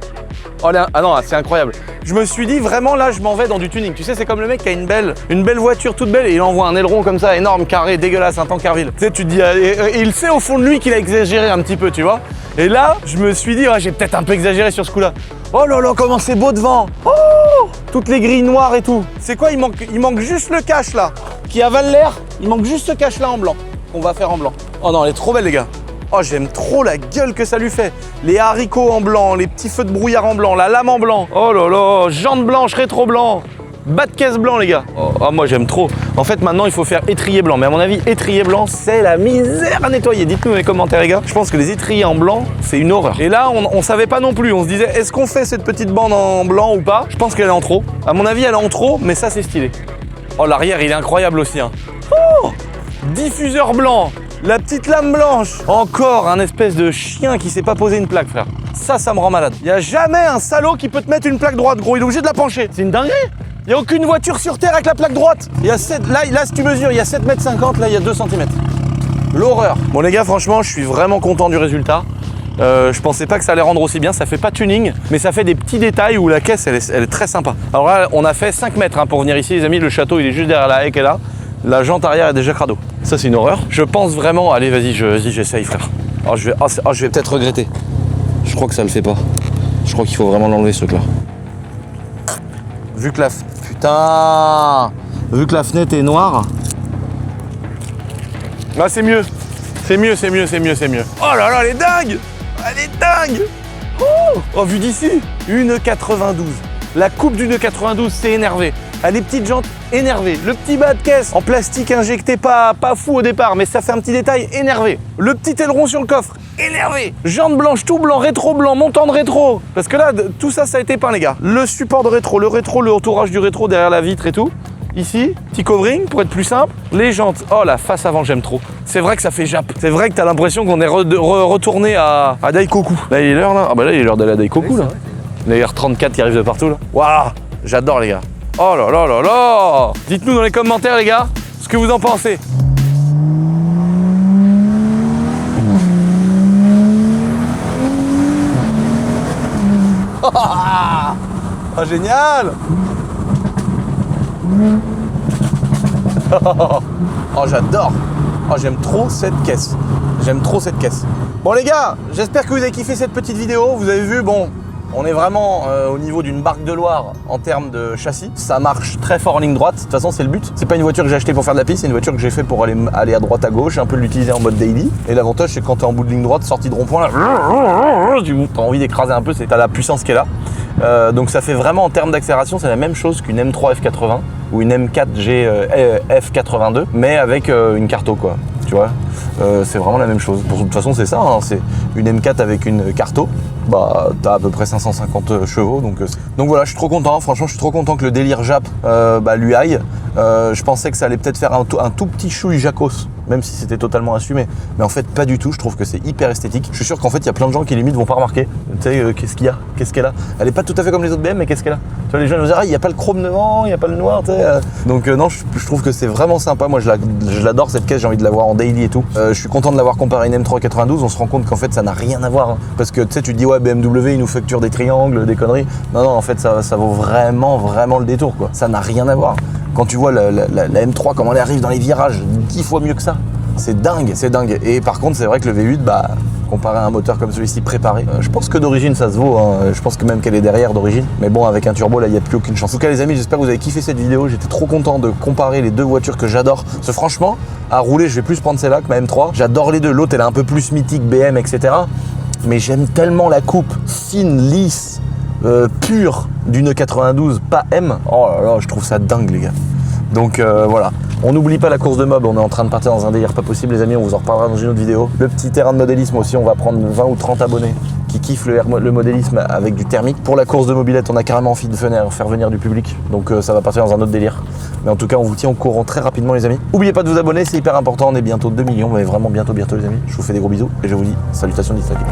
Oh là, ah non, c'est incroyable. Je me suis dit vraiment là je m'en vais dans du tuning. Tu sais c'est comme le mec qui a une belle voiture toute belle et il envoie un aileron comme ça énorme, carré, dégueulasse, un Tankerville. Tu sais tu te dis et il sait au fond de lui qu'il a exagéré un petit peu, tu vois. Et là je me suis dit j'ai peut-être un peu exagéré sur ce coup-là. Oh là là comment c'est beau devant. Oh toutes les grilles noires et tout. C'est quoi il manque juste le cache là qui avale l'air. Il manque juste ce cache là en blanc qu'on va faire en blanc. Oh non elle est trop belle les gars. Oh j'aime trop la gueule que ça lui fait. Les haricots en blanc, les petits feux de brouillard en blanc, la lame en blanc. Oh là là, jantes blanches, rétro blanc. Bas de caisse blanc les gars. Oh moi j'aime trop. En fait maintenant il faut faire étrier blanc. Mais à mon avis étrier blanc c'est la misère à nettoyer. Dites-nous dans les commentaires les gars. Je pense que les étriers en blanc c'est une horreur. Et là on savait pas non plus. On se disait est-ce qu'on fait cette petite bande en blanc ou pas. Je pense qu'elle est en trop. À mon avis elle est en trop mais ça c'est stylé. Oh l'arrière il est incroyable aussi hein. Oh diffuseur blanc. La petite lame blanche. Encore un espèce de chien qui s'est pas posé une plaque, frère. Ça me rend malade. Il y a jamais un salaud qui peut te mettre une plaque droite, gros. Il est obligé de la pencher. C'est une dinguerie. Il y a aucune voiture sur Terre avec la plaque droite. Il y a 7, là si tu mesures, il y a 7,50 m, là il y a 2 cm. L'horreur. Bon les gars, franchement, je suis vraiment content du résultat. Je pensais pas que ça allait rendre aussi bien, ça fait pas tuning, mais ça fait des petits détails où la caisse elle est très sympa. Alors là, on a fait 5 mètres hein, pour venir ici, les amis. Le château il est juste derrière la haie qu'elle a. La jante arrière est déjà crado. Ça c'est une horreur. Je pense vraiment, allez vas-y, j'essaye frère. Oh, je vais peut-être regretter. Je crois que ça le fait pas. Je crois qu'il faut vraiment l'enlever ce truc là. Vu que la fenêtre est noire. Ah c'est mieux. C'est mieux. Oh là là, elle est dingue. Elle est dingue. Oh vu d'ici, une 92. La coupe d'une 92 c'est énervé. Ah, les petites jantes énervées, le petit bas de caisse en plastique injecté pas fou au départ, mais ça fait un petit détail énervé. Le petit aileron sur le coffre, énervé. Jantes blanches, tout blanc, rétro blanc, montant de rétro. Parce que là, tout ça, ça a été peint les gars. Le support de rétro, le entourage du rétro derrière la vitre et tout. Ici, petit covering pour être plus simple. Les jantes, oh la face avant, j'aime trop. C'est vrai que ça fait jappe. C'est vrai que t'as l'impression qu'on est retourné à Daikoku. Là, il est l'heure là. Ah bah là, il est l'heure d'aller à Daikoku là. Les R34 qui arrivent de partout là. Waouh, j'adore les gars. Oh là là là là! Dites-nous dans les commentaires les gars ce que vous en pensez. Oh génial! Oh j'adore! Oh j'aime trop cette caisse. Bon les gars, j'espère que vous avez kiffé cette petite vidéo. Vous avez vu, bon, on est vraiment au niveau d'une barque de Loire en termes de châssis. Ça marche très fort en ligne droite. De toute façon, c'est le but. C'est pas une voiture que j'ai achetée pour faire de la piste, c'est une voiture que j'ai fait pour aller à droite à gauche, un peu l'utiliser en mode daily. Et l'avantage, c'est que quand t'es en bout de ligne droite, sortie de rond-point, là, t'as envie d'écraser un peu, t'as la puissance qui est là. Donc ça fait vraiment en termes d'accélération, c'est la même chose qu'une M3 F80 ou une M4G F82, mais avec une carto quoi. Tu vois. c'est vraiment la même chose. De toute façon, c'est ça, hein, c'est une M4 avec une Carto. Bah, t'as à peu près 550 chevaux, donc voilà, je suis trop content. Franchement, je suis trop content que le délire Jap lui aille. Je pensais que ça allait peut-être faire un tout petit chouille Jacos, même si c'était totalement assumé. Mais en fait, pas du tout. Je trouve que c'est hyper esthétique. Je suis sûr qu'en fait, il y a plein de gens qui limite vont pas remarquer. Tu sais, qu'est-ce qu'il y a, qu'est-ce qu'elle a. Elle est pas tout à fait comme les autres BM, mais qu'est-ce qu'elle a. Tu vois, les gens vont dire, ah, il y a pas le chrome devant, il y a pas le noir, tu sais. Donc non, je trouve que c'est vraiment sympa. Moi, je l'adore cette caisse. J'ai envie de l'avoir en daily et tout. Je suis content de l'avoir comparé à une M3 92. On se rend compte qu'en fait, ça n'a rien à voir, hein. Parce que tu sais, tu te dis ouais, BMW, il nous facture des triangles, des conneries. Non, en fait, ça vaut vraiment le détour, quoi. Ça n'a rien à voir. Quand tu vois la M3, comment elle arrive dans les virages, 10 fois mieux que ça. C'est dingue. Et par contre, c'est vrai que le V8, bah, comparé à un moteur comme celui-ci préparé, je pense que d'origine ça se vaut, hein. Je pense que même qu'elle est derrière d'origine. Mais bon, avec un turbo, là, il n'y a plus aucune chance. En tout cas, les amis, j'espère que vous avez kiffé cette vidéo. J'étais trop content de comparer les deux voitures que j'adore. Parce que franchement, à rouler, je vais plus prendre celle-là que ma M3. J'adore les deux. L'autre, elle est un peu plus mythique, BM, etc. Mais j'aime tellement la coupe fine, lisse, pure d'une 92, pas M. Oh là là, je trouve ça dingue, les gars. Donc voilà, on n'oublie pas la course de mob, on est en train de partir dans un délire pas possible, les amis, on vous en reparlera dans une autre vidéo. Le petit terrain de modélisme aussi, on va prendre 20 ou 30 abonnés qui kiffent le modélisme avec du thermique. Pour la course de mobilette, on a carrément envie de faire venir du public, donc ça va partir dans un autre délire. Mais en tout cas, on vous tient au courant très rapidement, les amis. N'oubliez pas de vous abonner, c'est hyper important, on est bientôt 2 millions, mais vraiment bientôt les amis. Je vous fais des gros bisous et je vous dis salutations d'Instagram.